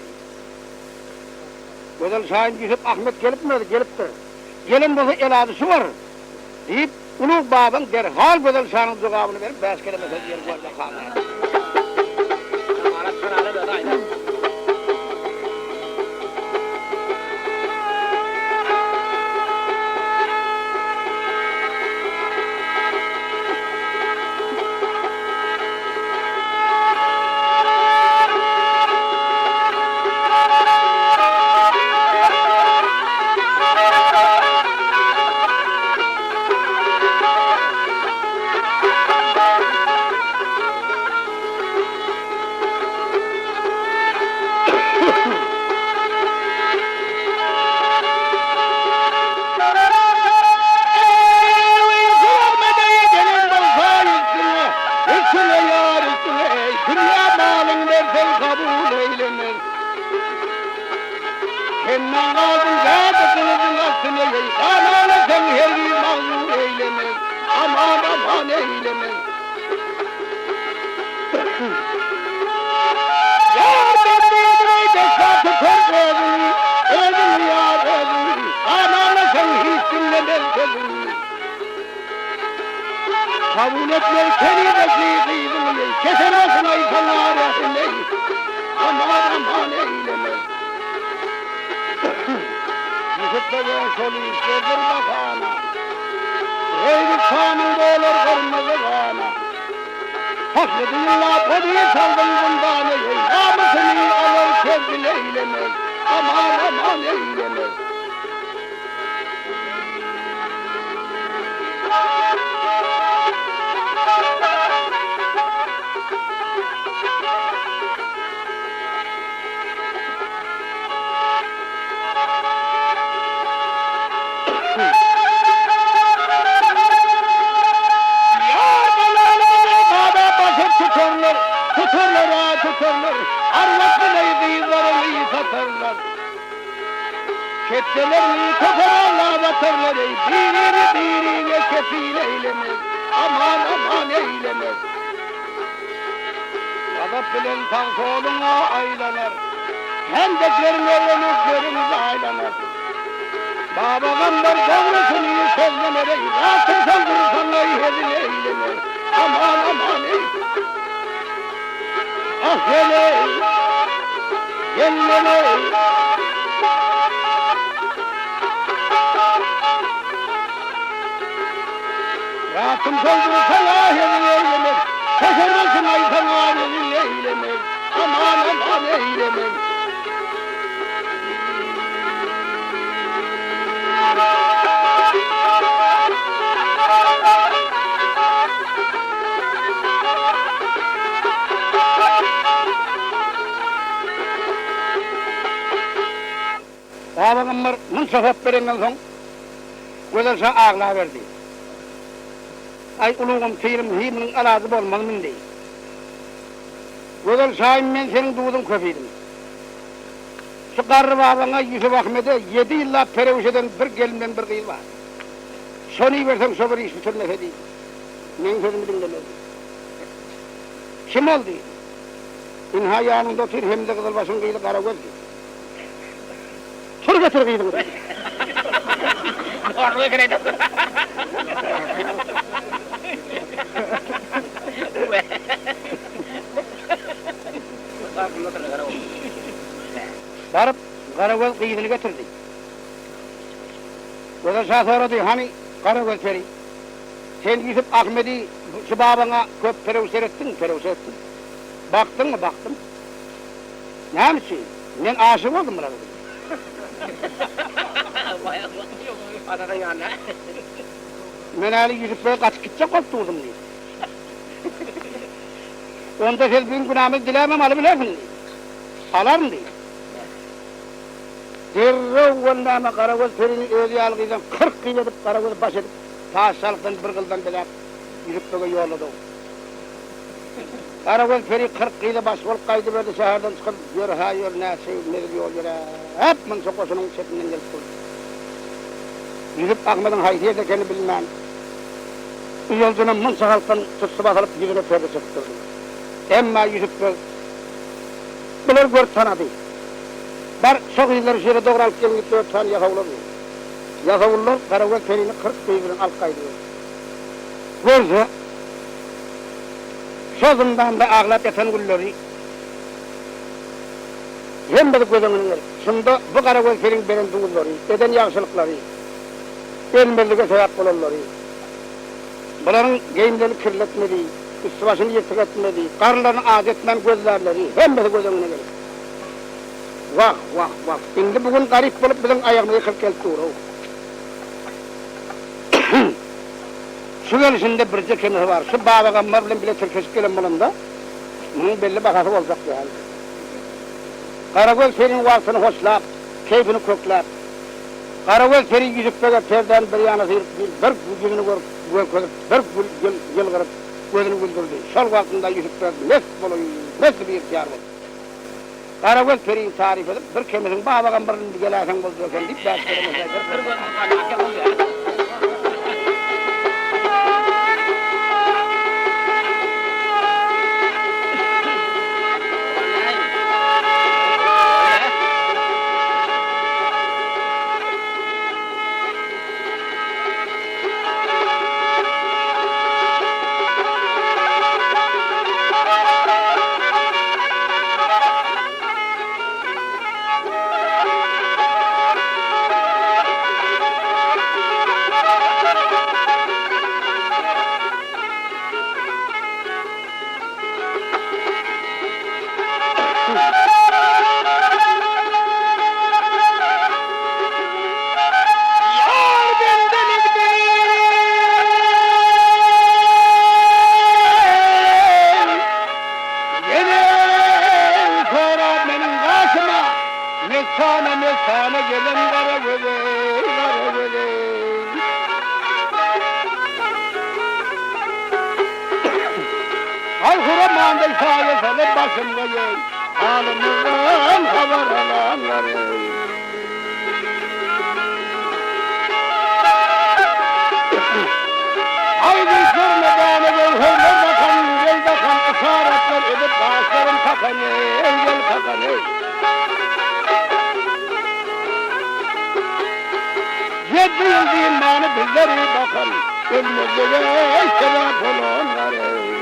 Gözel Şahin Yusuf Ahmet gelipmi? Gelipdir. Gelen bolsa ilajy şu bar. Diýip Ulu babaň derhal Gözel Şahyň jogabyny berip bäş kelime söz ýer bolsa kaldy. Arap kanalı da aynen. Kabul etmeyi kelidesi kıydımı, kesemezsin aysanlar yaşındayım. Aman eyleme. Yusuf da ben solu istedir bakana. Reylik sanında olur kırmızı kana. Hasredinle podiyi saldım bundan eyleme. Namusunu alır sevgil eyleme. Aman eyleme. Tuturlar, arvaklılaydı zararlıyı satarlar. Ketçelerini toparlarla batarlar, birine kefil eylemez, aman eylemez. Azap bilen sağ soluna aylanır, hendeklerin ölünüp görünüz aylanır. Baba gambar doğrusunu sözlenerek, rahatın saldırırsanla ihedin eylemez, aman eylemez. Ah hele, yelleme. Rahatım soldurursan ahirine eylemez. Şaşırırsın aysan ahirine eylemez. Aman eylemez. Peygamber münşafat berenden soň Gözel Şah ağla berdi. Ay uluğum pirim himinin alazy bolmalymy diýdi. Gözel Şahym men seniň duýdum köpýdim. Şu garry babaňa Yusuf Ahmede 7 ýylla perewşeden bir gelimden bir gyýl bar. Şonu berseň şo bir iş bitirmese diýdi. Men sözümü dinlemedi. Kim oldy? İnha ýanynda otur Hemze Kızılbaşyň gyýly Garagöz. Tur getir gyýdyň. Orada kredi. Barıp Garagöz gyýdyny getirdi. Gözel Şah sorady, hani Garagöz peri? Sen Yusuf Ahmedi şu babaňa köp perewşer etdiň. Bakdyňmy? Baktym. Näme? Men aşyk oldum bula. Men ali Yusuf Bey kaçıp gitse korktuğum diye. Onda siz bin günahımız dilemem alabilirsiniz. Alarım diye. Derrev vallama Karagöz Feri'nin özü yalgıydan 40 kıyı edip Karagöz baş edip taşsalıktan bir kıldan bile yürüp böyle yolladı o. Karagöz Feri 40 kıyıda baş olup kaydı verdi şehirden çıkıp yör ha yör ne şey ne diyor yöre hep Mansa koşunun çetinden gelip durdu. Yürüp Ahmet'in haysiyet ekeni bilmem. Yolcunun Mansa halktan tutsu basılıp yüzüne tövbe çektirdi. Emma Yusuf bilir gör tanıdı. Bar çok yıllar şöyle doğru alıp gelin gitti tan yakavulur. Yakavulur Karagöz Feri'ni 40 kıyıdan alıp kaydı. Görse sözümden de ağlayıp yatan gülleri hem de gözümün önünde. Şimdi bu Karagöz Feri'nin benim duyguları, eden yakışılıkları, elmezliğe sebep olanları, bunların giyimlerini kirletmedi, üstü başını yırtık etmedi, karılarını ağız etmem gözlerleri, hem de gözümün önünde. Vah vah vah, şimdi bugün garip bulup bizim ayağımı yıkıp geldi uğru. Şu gelişinde birce kendisi var, şu bağlaganlar bile Türkçesi gelen bulunda, bunun belli bakası olacak yani. Karagöz Feri'nin varsını hoşlap, keyfini köklap, Karagöz Feri yüzükteki perden bir yana sıyırıp, bir yüzünü görüp, bir yılgırıp, gözünü güldürdü. Şol vaktinde yüzükte mesli bir ihtiyar oldu. Karagöz Feri'nin tarif edip, bir kemisin bağlagan birinin bir gelasen bozdururken deyip, derslerine Mestane gelen Karagöz'e, Karagöz'e. Ay huramanday sayesinde başımda gel, halımızdan haber alanları. Haydi sürme bana gel, hırla bakan, gel bakan, ısrarlar edip başlarım kakanı, gel kakanı. Yedi yıldığım bana bizleri bakan, ölmezlere sebep olanları.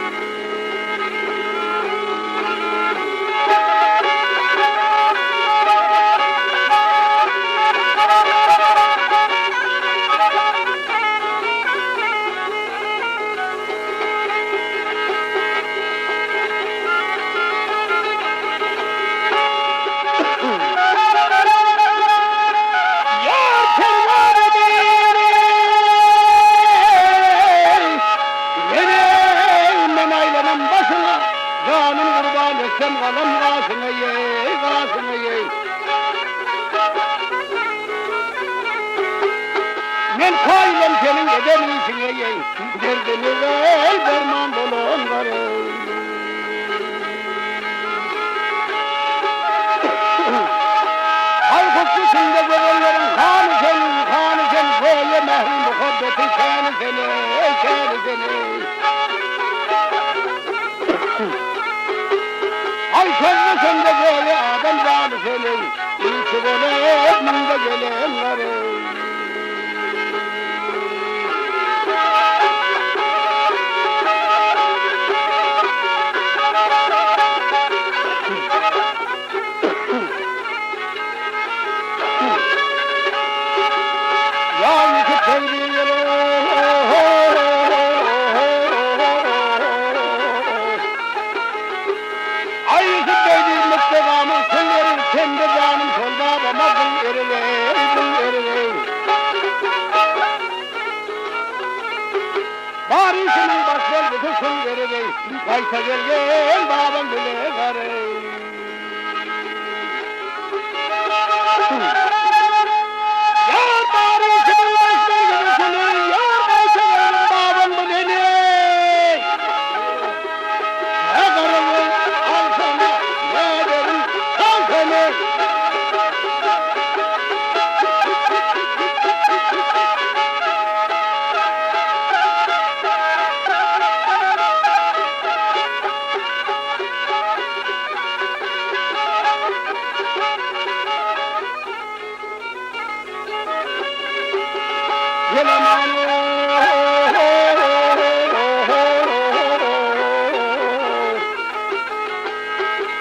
Sen kalam kasını ye, kasını ye. Ben kaylem senin ederlisine ye. Derdini ver, derman bulunları. Halkutlusunda görenlerin kanı sen, böyle mehrum muhabbetin kanı seni. Ay sözlü sende böyle adam canı senin, İyi ki böyle etmende gelenleri. Ya Yusuf sevdiği sen de canım solda bana bul erile. Bari senin baş belgesi sun vererey, kaysa gelgen babam bile garey. Yar bari senin baş belgesi sun, yar kaysa gelgen babam bile ney. Ne garey, al sana, ne derim, al sana.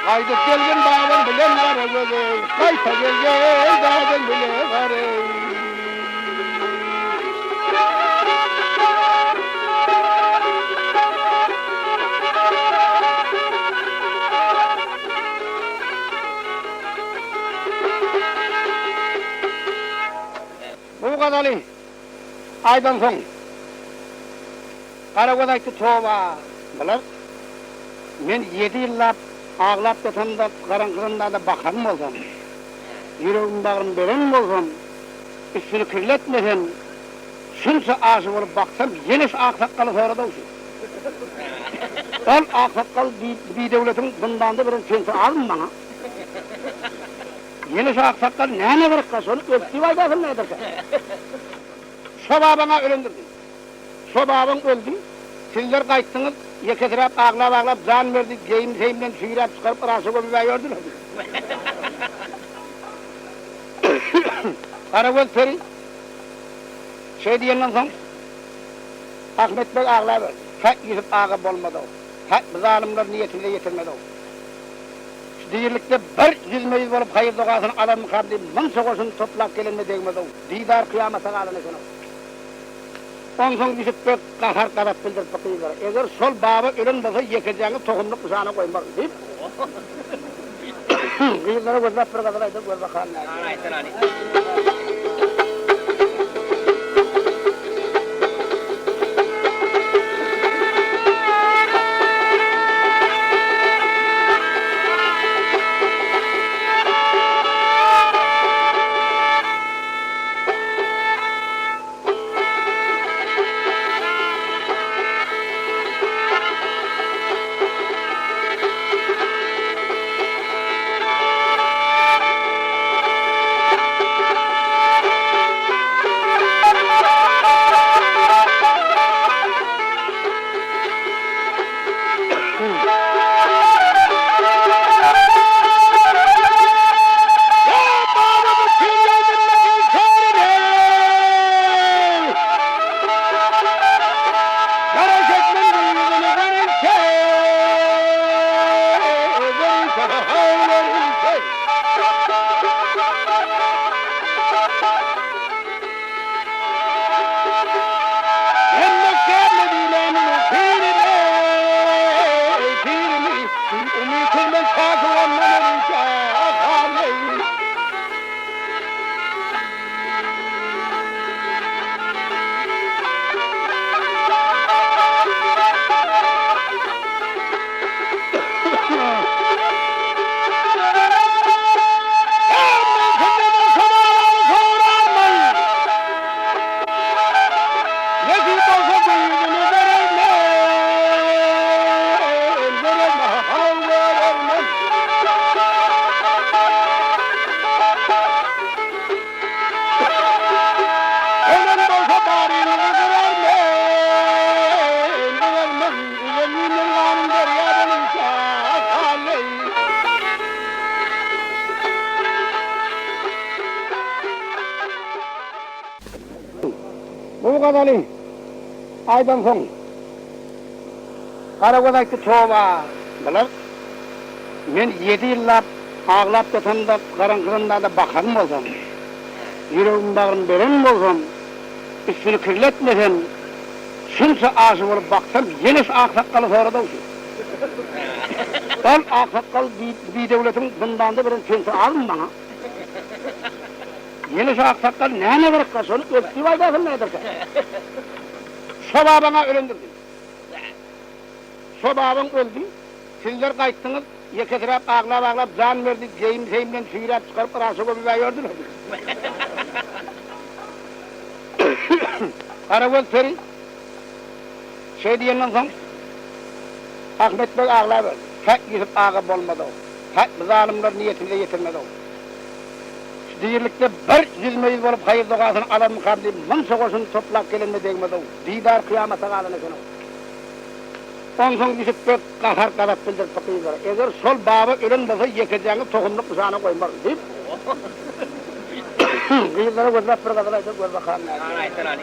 Haydi gelgin bağın bilen var gözü, kaysa gelgin dağın bilen var. Bu kadarı aydan son. Karakodak'ta çoğba, bilir. Men 7 yıllap ağlap yatamda, karanlığında da bakarım olsam, yüreğim bağrım veren olsam, üstünü kirletmesem, şunsa aşık olup baksam, yeniş aksakkalı sonra da olsun. Ben aksakkal bir devletin bundan da birin çensi alın bana. Yeniş aksakkal ne bir kasonu öptüğü vaydasın nedir ki? Şobabına ölündürdün. Şobabın öldü, sizler kayıttınız, yeketirap ağlap can verdi, geyim seyimden suyurap çıkarıp rası gömüve gördüler. Karagöz Peri, şey diyenden son, Ahmet Bey ağlap verdi. Hak yitip ağab olmadı o. Hak zalimler niyetinde yetirmedi o. Diyirlikte bir yüzmeyiz olup hayır doğasını adamın kabli, mın soğusun toplak gelinme değmedi o. Didar kıyamata kalın esin o. On son düşüp pek kahar karat bildirip bakıyorlar. Eğer sol baba ölün olsa yekeceğini tohumluk kuşağına koymak deyip. Kıyıklara gözlep bir kadar aydık gör bakalım. Bu kadarı aydan son. Karakodak'ta çoğba, bilir. Men 7 yıllap ağlap yatamda, karanlığında da bakarım olsam, yüreğim bağrım veren olsam, üstünü kirletmesem, şunsa aşık olup baksam, yeniş aksakkalı sonra da olsun. Ben aksakkal bir devletin bundan da birin çensi alın bana. Yeniş aksakkal ne bir kasonu öptüğü vaydasın nedir ki? Şobabana ölendirdim. Şobabın öldü. Sizler kayıttınız. Yeketirap ağlap can verdik. Zeyimden suyurap çıkarıp arası gibi gördünüz. Karavol Feri şey diyenden sonra Ahmet Bey ağlar verdi. Tek gidip ağab olmadı o. Tek zalimler niyetini de yetirmedi o. Diyirlikte 100 meyil olup hayır doğasını adamın kabli mınsa koşun toplak gelinme değmedi o. Didar kıyamata kalın eken o. On son düşüp pek kahar kadar bildirip bakıyorlar. Eğer sol baba ölün basa yekeceğini tohumluk kuşağına koymaz değil mi? Kıyılara gözlep bir kadar ayda göz bakalım. Ayten Ali.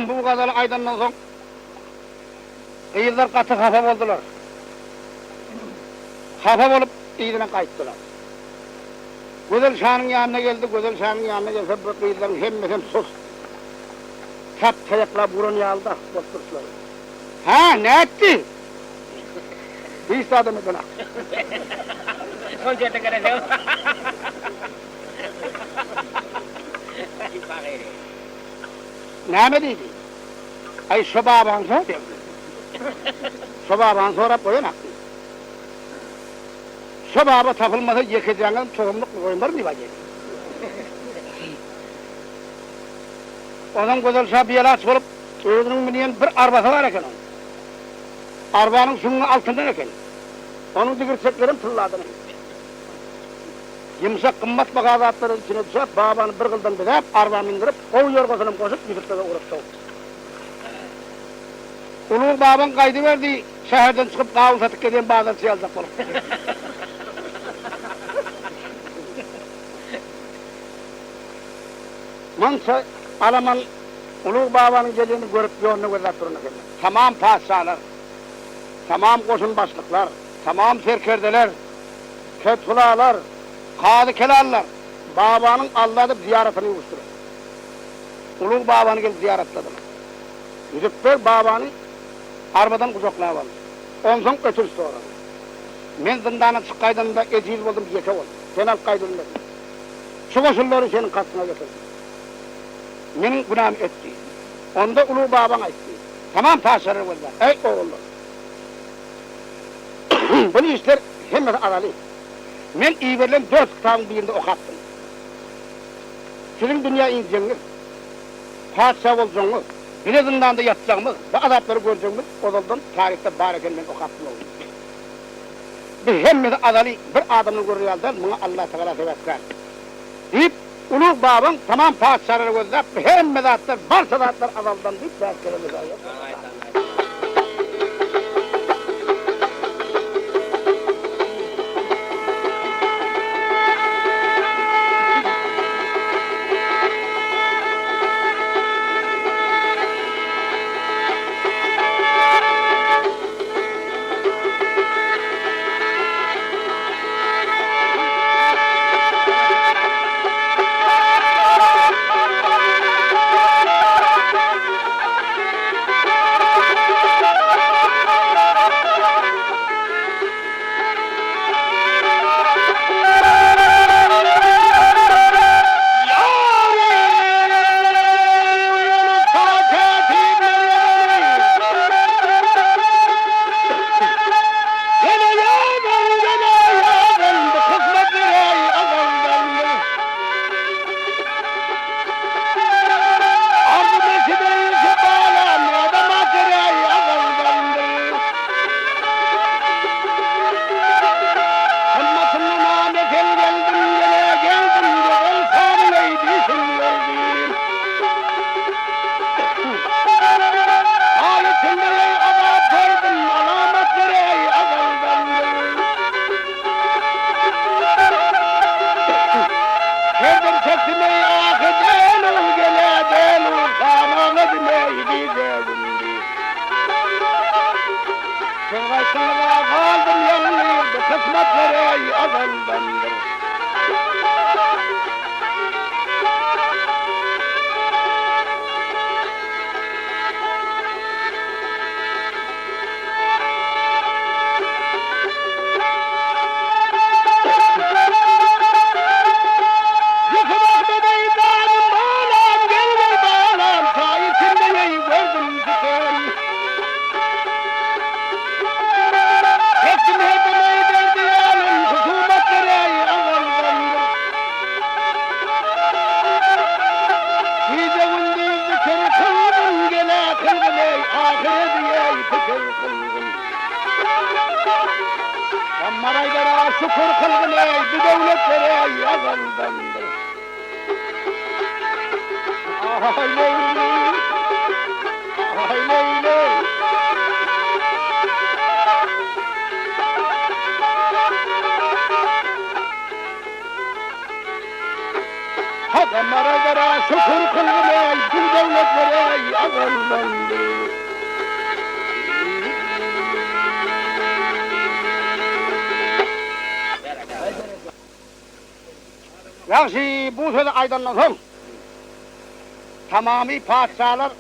Bu kadar aydandan sonra kıyılar katı hafa oldular. Hafa olup iyiden kayıttılar. Güzel Şah'ın yanına geldi, Güzel Şah'ın yanına gelse bu kıyıların hem sus. Tap tayakla burun yağıldı, bozkurçları. Ha, ne etti? Bir istadım edin ha. Son cete kadar. Ne mediydi? Ay şobaban sonra devdi. Şobaban sonra koyun aktı. Şobaba tapılmasa yıkacağına tohumluk koyunlar mı vaciydi? Ondan Güzel Şah bir yere aç olup, öğüdünün biniyen bir arbası var eken onun. Arbanın şunun altından eken. Onun dikirseklerin tırladığını. Yumuşak kımmat bagazatların içine düşüp, babanı bir kıldan bilep, arba mindirip, kovu yorgasını koşup, yüzükte de uğrapta oldu. Ulu baban kaydı verdi, şehirden çıkıp kavun satıp giden bazı şey alacak olur. Mansa Alaman Ulu babanın gelini görüp yolunu gözler duruna geldi. Tamam padişahlar, tamam koşun başlıklar, tamam serkerdeler, Fethulahlar, Kadı Kelallar, babanın Allah'da ziyaretini uçturur. Ulu babanı gelip ziyaretlediler. Yüzükler babanı arbadan kucaklığa aldı. Ondan ötürüsü sonra. Men zindana çıkaydığımda eciz oldum, yeke oldum. Sen al kaydın dedim. Şu koşulları senin karşısına getirdim. Benim günahım etti. Onda ulu baban etti. Tamam padişahlar oldular. Ey oğullar. Bunu işler hemen aralı. Men iyi verilen 4 kitabın birinde okattım. Sizin dünya ineceğiniz, padişah olacaksınız, bile zindanda yatacaksınız, bu azapları göreceksiniz, o zaman tarihte bareken men okattım oldu. Bir hemen aralı bir adamın görüyor aldan, buna Allah Teala sebepler. Deyip, ulu baban tamam padişahları gözler, hemen zatlar, varsa zatlar azaldan deyip, belkelerimiz ayır. Maraylara şükür kılgın ey, bu devletlere yazıldandır. Ay Leyli, ay Leyli. Hadi maraylara şükür kılgın ey, bu devletlere yazıldandır. Yaxşı, bu sözü aydandan son, tamami padişahlar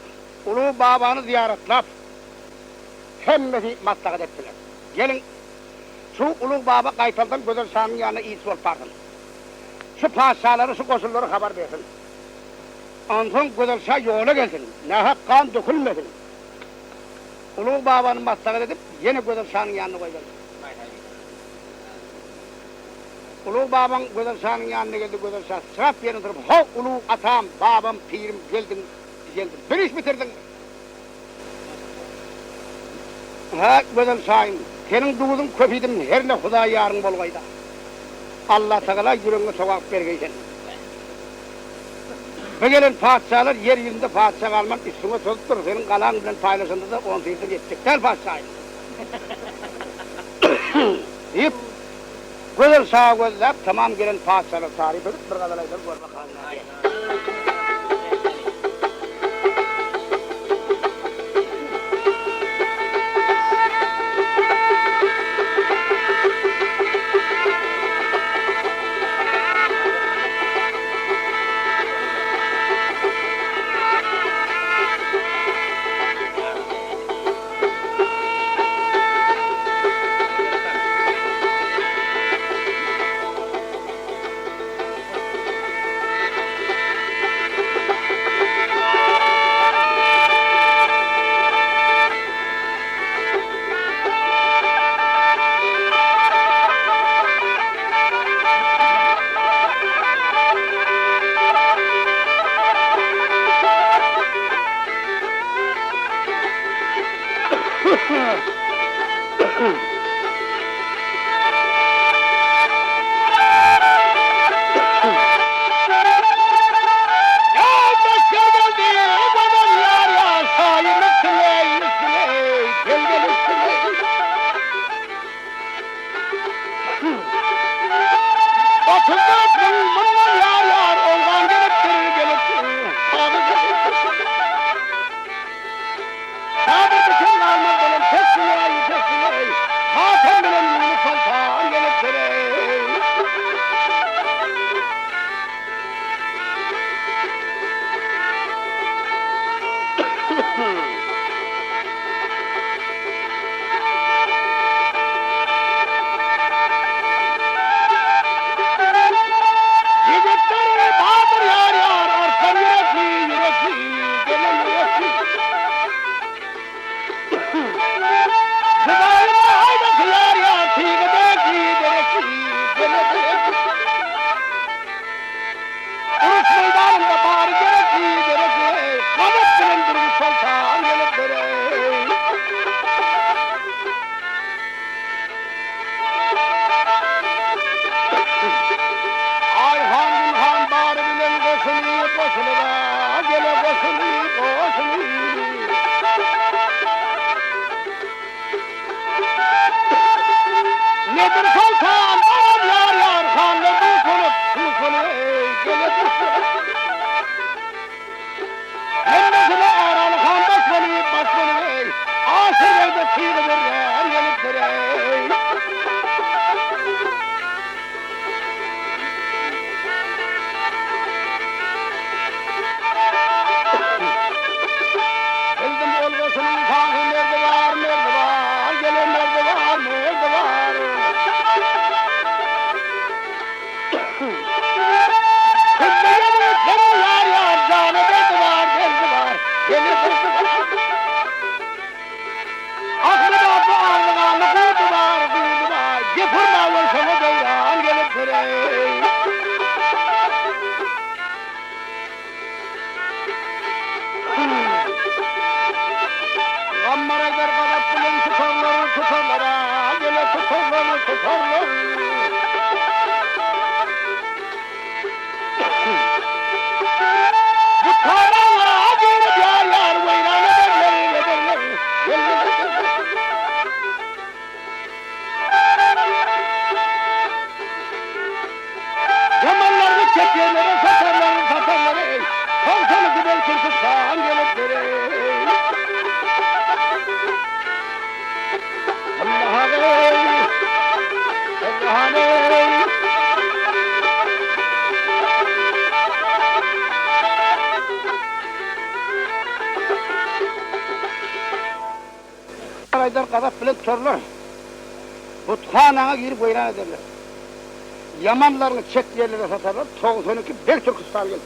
ulu babanı ziyaretlap, hemmeti maslahat ettiler. Gelin, şu ulu baba kaytaldan Güzel Şah'ın yanına iyisi ol pardon. Şu padişahları, şu koşulları haber versin. Ondan Güzel Şah yola gelsin, ne hak kan dökülmesin. Ulu babanı maslahat edip, yine Güzel Şah'ın yanına koyalım. Ulu babam Güzel Şah'ın yanına geldi, Güzel Şah sırap yerine durup, ho ulu atam, babam, pirim, geldin. Bir iş bitirdin. Ha Güzel Şah'ım, senin doğudun köpüydüm, her ne Huda yarın bolgayda. Allah Teala yüreğine sokak vergeysen. Bu gelen padişahlar yeryüzünde padişah almak üstüne tuttur. Senin kalan bilen paylaşında da 10 seyirde geçecek. Gel padişahım. Deyip güzel sağa gözler tamam gelen padişahlar tarih edip bir kadar aydır gör bakalım. Aylar kadar bilen torlar buthanana girip veyran ederler. Yamanlarını çek yerlere satarlar, 92 bir Türkistan geldi.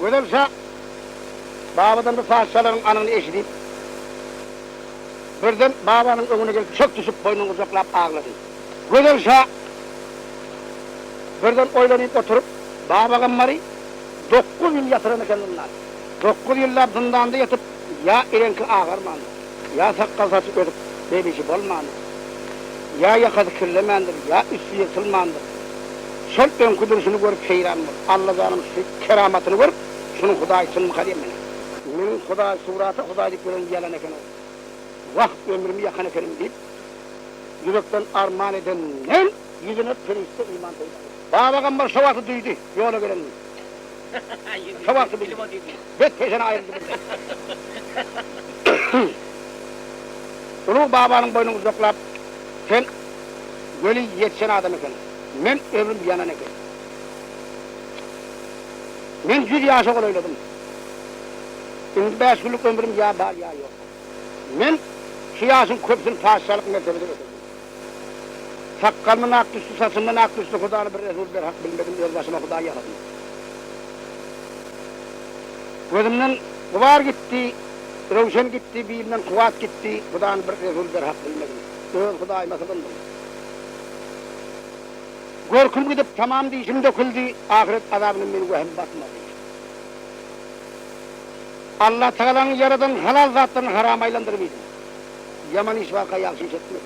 Öyleyse babadan bir padişahların anını eşidip birden babanın önüne gelip çök düşüp boynunu kucaklap ağladı. Öyleyse birden oylanıp oturup babagan marı 9 yıl yatırını kendinler. 9 yıllar zindanda yatıp ya irenki ağarmandı, ya sakkal saçıp ödüp bebişi bolmandı. Ya yakadı kirlemendir, ya üstü yırtılmandır. Şol ön kudurusunu görüp heyrandır. Allah canım şu keramatını görüp, şunun Hudaysın mı kalıyım beni. Benim Huday suratı Hudaylık gören yalan eken oldu. Vah ömrümü yakan ekenim deyip, yürekten armağan edenin yüzüne perişte iman koydu. Baba Gambar şavakı duydu, yola görelim. Şavakı bildi. Bet peşine ayrıldı burada. Ulu babanın boynunu uzaklap, sen böyle yetişen adam eken, men ömrüm yanan eken. Men 100 yaşa kol oyladım. 25 günlük ömrüm ya var ya yok. Men şu yaşın köpsün paşalık mertebede getirdim. Sakkalımın ak düştü, saçımın ak düştü, Kudağını bir Resul bir hak bilmedim, öz başıma Kudağ'ı yaradım. Gözümden kuvar gitti, Rövşen gitti, bilimden kuvat gitti, Kudağını bir Resul bir hak bilmedim. Öz Kudağ'ı masabındım. Görküm gidip tamam dişim döküldü, ahiret azabının beni vehim batmadı. Allah Teala'nın yaradan halal zatlarını haram aylandırmaydı. Yaman iş vaka yakşiş etmedi.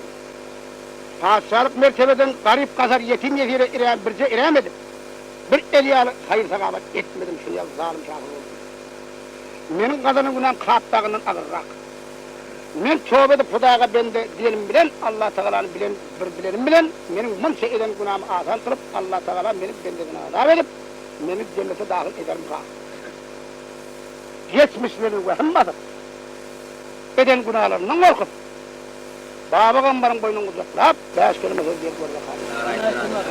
Padişahlık mertebeden garip kazar yetim yetire birce iremedim. Bir eliyalı hayır sakabat etmedim şunu yaz zalim şahır oldum. Menin kazanın günahım kağıttağından ağırrak. Men tövbe edip Hudağa bende diyelim bilen, Allah Teala'nı bilen, bir bilenim bilen, menin mınsa eden günahımı asan kılıp, Allah Teala benim bende günahı davet edip, beni cennete dahil ederim kağıt. Geçmişlerin vehimmadır. Eden günahlarından korkup, Baba Gambar'ın boynunu uzaklap, 5 kelime söz diye burada kalıyor.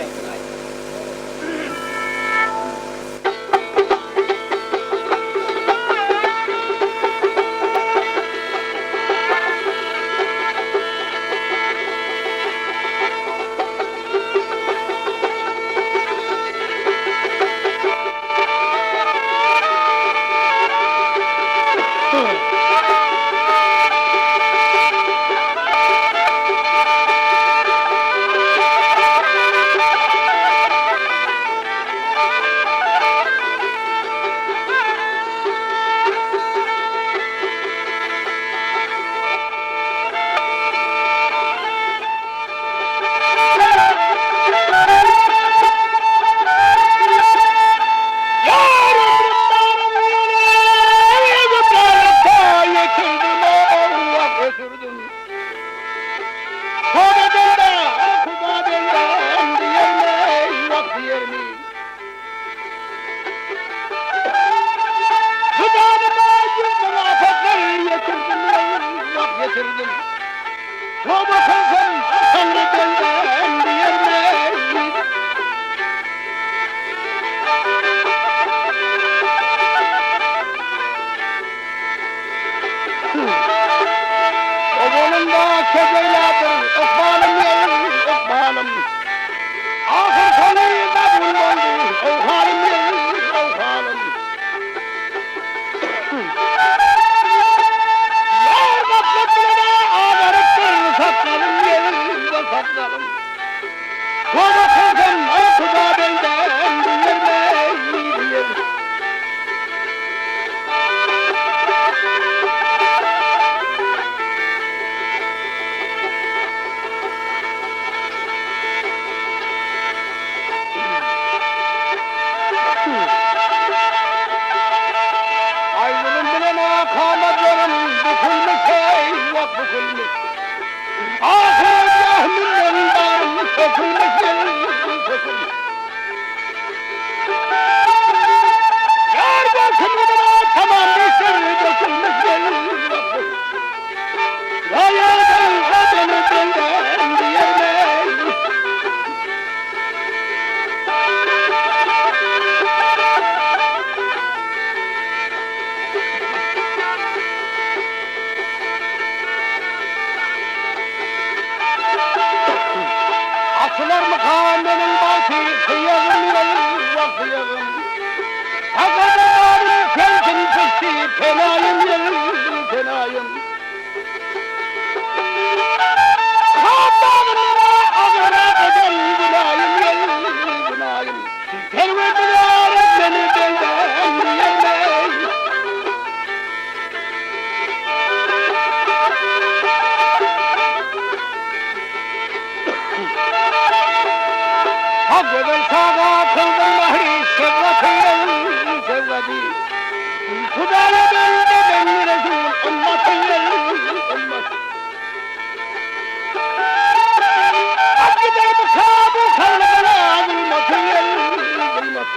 Açılar mı kâmenin baltı, kıyağım yalın kıyağım. Hakikaten kentin fıstı, fenayım yalın fenayım. Kâmenin ağıra eden günahım yalın günahım. Tervediler beni benden diyemez. Gözel sağa kıldım mahri şevvatın şevvati. Hudaya bende ben Resul ümmetin ümmet. Akide mukabı kalbına zulmetin zulmet.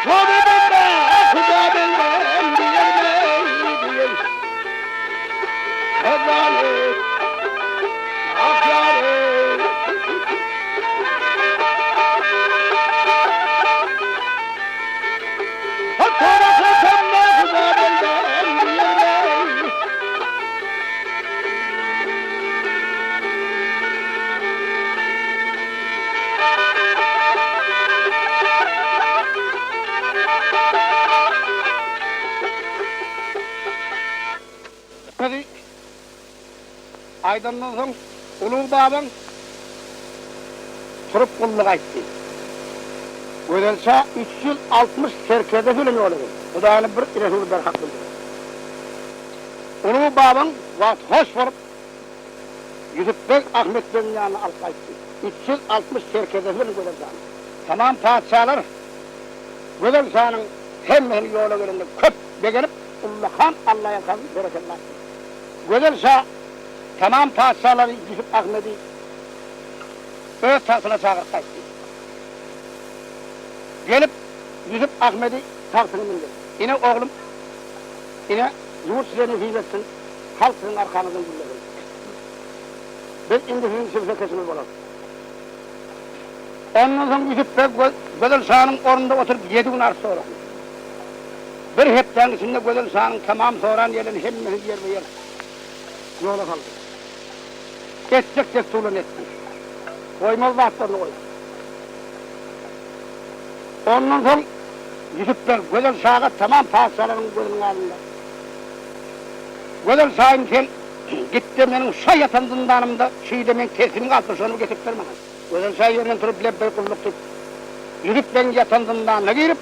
Tövbe bende huda bende diyer. Hevale akyare. Hadi aydınlığı soň Ulu Babam turup kulluk aytdy. Gözelsa 360 serkede film oluyor. Hudaýyň bir Resuli berhak bildi. Ulu Babam wagt hoş borup Yüzüpbek Ahmet Bey'in yanına alıp aytdy. 360 serkede film gözelsa. Tamam padşalar Gözelsanyň hemmeni ýola görende köp begenip Ullahan Allah'a kalın bereketllah. Gözelsa tamam padşaları Yüzüp Ahmet'i öz tahtına çağırıp aytdy. Gelip Yüzüp Ahmet'i tahtına mindir. Ine oğlum, ine yurt size nesip etsin, halk sizin arkanızın gülleri. Ben indi sizin sivse kesimi bolam. Ondan sonra Yüzüp Bey Gözelsan'ın orunda oturup 7 gün arsa olur. Bir hepten içinde Gözelsan'ın tamam soğuran yerlerini hemmesi yer ve yer. Yola kaldı. Geçecek tuğlan etti. Koymaz vaatlarını koydu. Ondan sonra Yüzüpler Gözelsan'a tamam padşaların gözünün ağzında. Gözelsan'ın sen gitti benim şay yatan zindanımda şiidemin teslimin altı sonumu getirttirmem. Gözelsan yerinden turup lebbey kulluk tut. Yüzüplerin yatan zindanına girip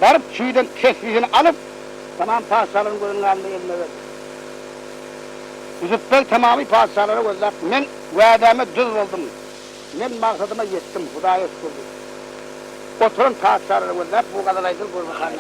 varıp şiiden tesliğini alıp tamam padşaların gözünün ağzında eline verdi. Yüzüpler tamamı padşalara gözler. Men vaadame düz oldum. Men maksadıma yettim. Hudaya şükürdüm. Oturun padşalara gözler. Bu kadar aydın Gurbakan'a.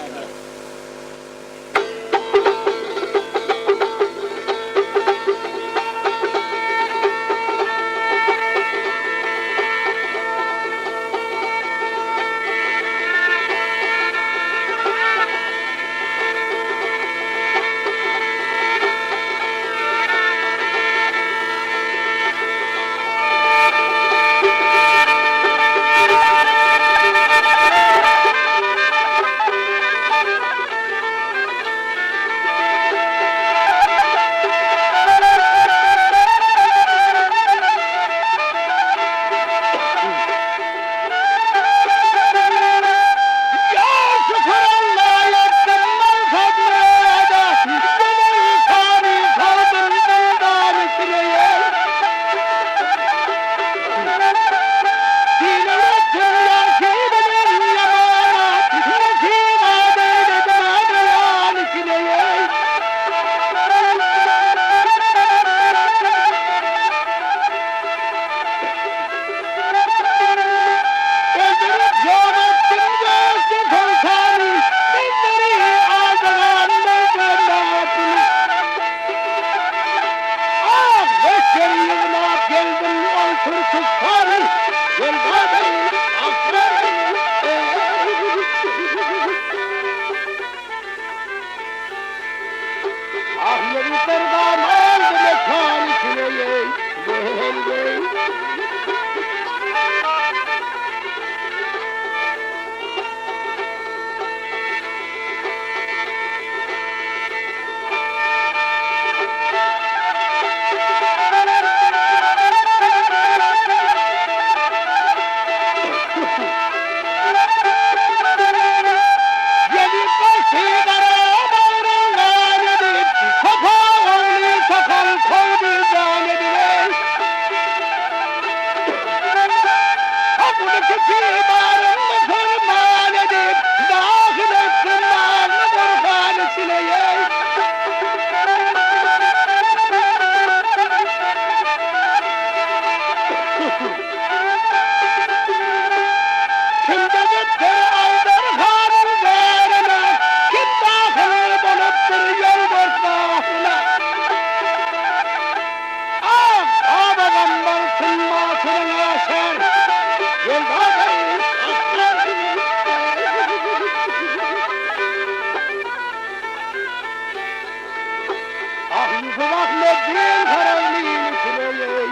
Ahmet'in karanlığını süreyey,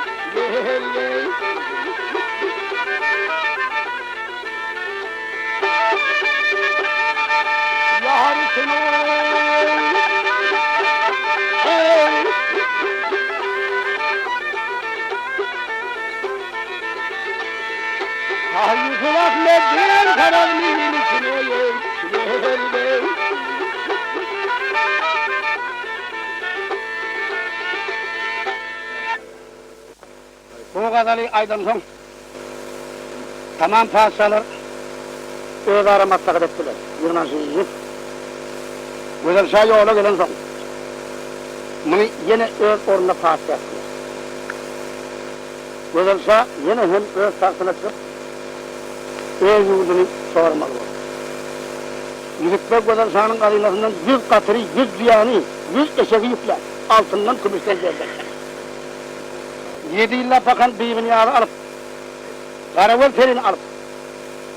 yey. Yaharsın ey. Yusuf Ahmet'in karanlığını süreyey, yey. Bu kadarı aydan son tamam pasalar öz aramakta ettiler. Yılmaz'ı yiyip güzel şey yola gelen son. Bunu yine öz oruna pas ettiler. Güzel şey yine hem öz tahsil edip öz yurdunu sormalı oldu. Yüzükbek güzel şeyinin karinasından 100 katırı, 100 ziyanı, 100 eşeği yükler. Altından kümüşten geldi. 7 yılla bakan büyüğünü yağlı alıp, Karavel ferini alıp,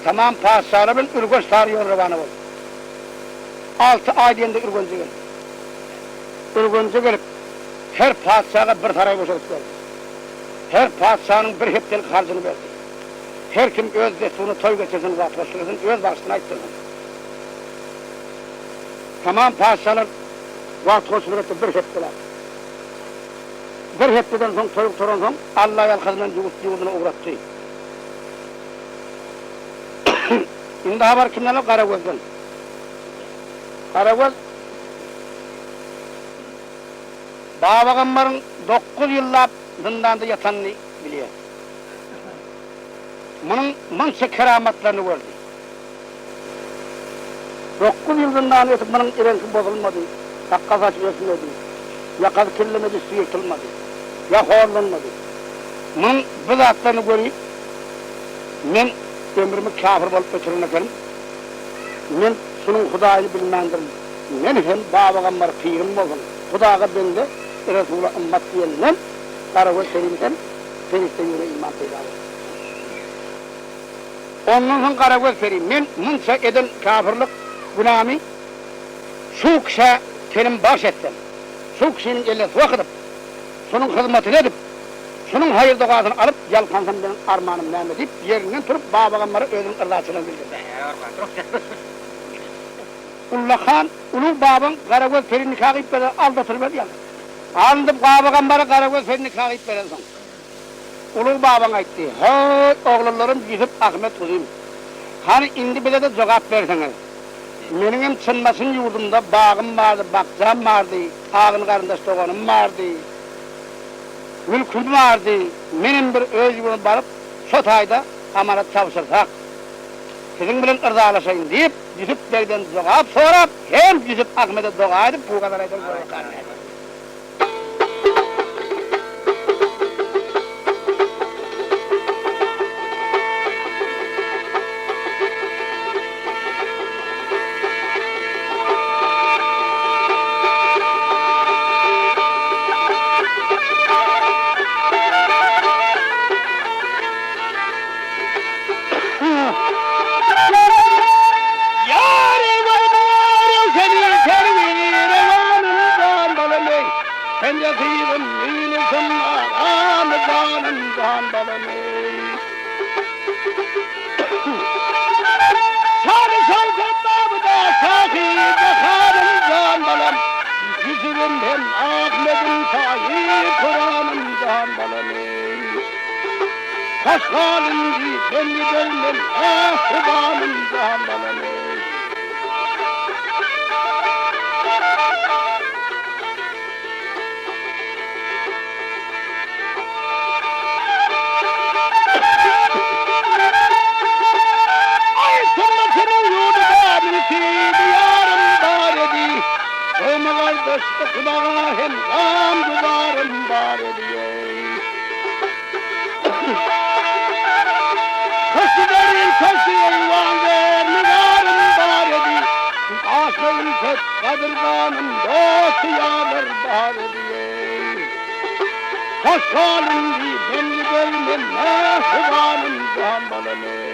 tamam pasalarının Ürgöz tarihi rıvanı oldu. 6 ay diyende Ürgöz'e gelip, Ürgöz'e gelip, her pasağa bir saray boşalıp verdi. Her pasanın bir heptelik harcını verdi. Her kim öz desunu toy geçirsin, vatlaştırsın, öz başına aittirsin. Tamam pasalar vatlaştırsın bir hepteler. Bir hepteden son toyuk turan son Allah yalkazından yuvuduna uğrattı. Şimdi haber kimden o? Karagöz'den. Karagöz Bağbakanların 9 yıllar zindanda yatanını biliyor. Bunun mınca keramatlarını gördü. 9 yıl zindanda yatıp bunun irenki bozulmadı, takka saç ösmedi, yakaz kirlemedi, sıyırtılmadı, ya horlanmadı. Bunun bu zatlarını göreyim, men ömrümü kafir bolup götürüne kelim, men şunun Hudayını bilmendirim, men hem Bağbakanlar pirim olsun, Hudağa bende, Resul'a ümmet diyenle, Karagöz serimden, feriste yürü iman peygamber. Ondan sonra Karagöz ferim, men mınca eden kafirlik günahımı, şu kişiye kelim baş etsem, şu kişinin elle su akıdıp, şunun hizmetini edip, şunun hayır duasını alıp, yalkansam benim armağanım Mehmet deyip, yerinden turup Bağbakanları özünün ırdaçına bildirdi. Ullakhan, Ulu Babam Karagöz ferin nikahı ipleri aldatılmadı yani. Aldıp Bağbakanları Karagöz ferin nikahı ipleri son. Ulu Babam ayıttı, hey oğullarım Yusuf Ahmet kuzuyum. Hani indi bize de cevap verseniz. Benim çınmasın yurdumda bağım vardı, bakcam vardı, ağın karındaş doğanım vardı, mülküm vardı. Benim bir öz yurdum varıp, Sotay'da amanet çalışırsak, sizin bilin ırdalaşayım deyip, Yusuf Bey'den cevap sorup, hem Yusuf Ahmet'e dua edip, bu kadar eder böyle. Kaşhalindi, belli belli, hubanım zamanı. Ay sünnetin yurdu babisi, diyarım baredi. Ömer kardeş okulağa hem kan duvarım baredi. Koşuların koşu eyvan ver, nigarım baredi. Aşkın fet kadırganım, dostu yağlar baredi. Koşalım di, belli belli, hubanım zambalını.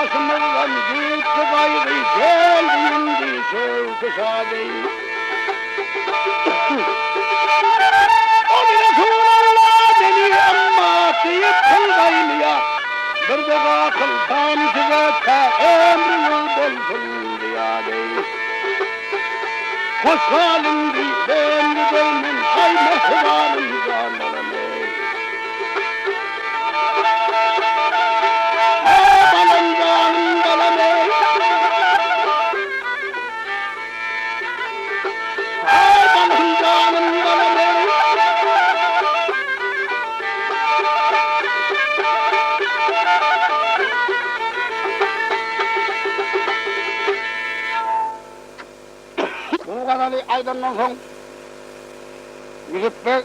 başımızdan gitti gayrı geldiğindi sevdi sadeyi. O bir Resulallah beni amma deyip kılgaylıya bir de akıldan size ömrünüz olsun diyadeyi. Hoş halindi ben de dönmem ay mehvanım canlarım ey. Balım canım balım ey. Balım canım balım ey. Bu kadar aydandan sonra Yusuf Bey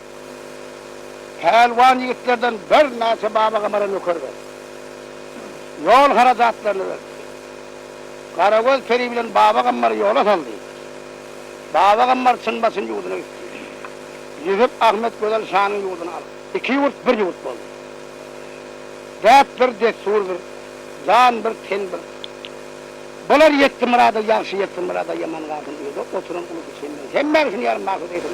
pelvan yiğitlerden bir nase Baba Kamar'a nöker verdi. Yol harazatlarını verdi. Karagöz peri bilen Baba Kamar'ı yola saldı. Baba Kamar çınbasın yurduna gitti. Yusuf Ahmet Gözel Şah'ın yurduna aldı. İki yurt bir yurt oldu. Dep bir destur bir, can bir ten bir. Bunlar yetti mırada, yaxşı yetti mırada yaman kalkın diyordu. Oturun ulu kişinin. Hem ben şunu yarım mahsus edin.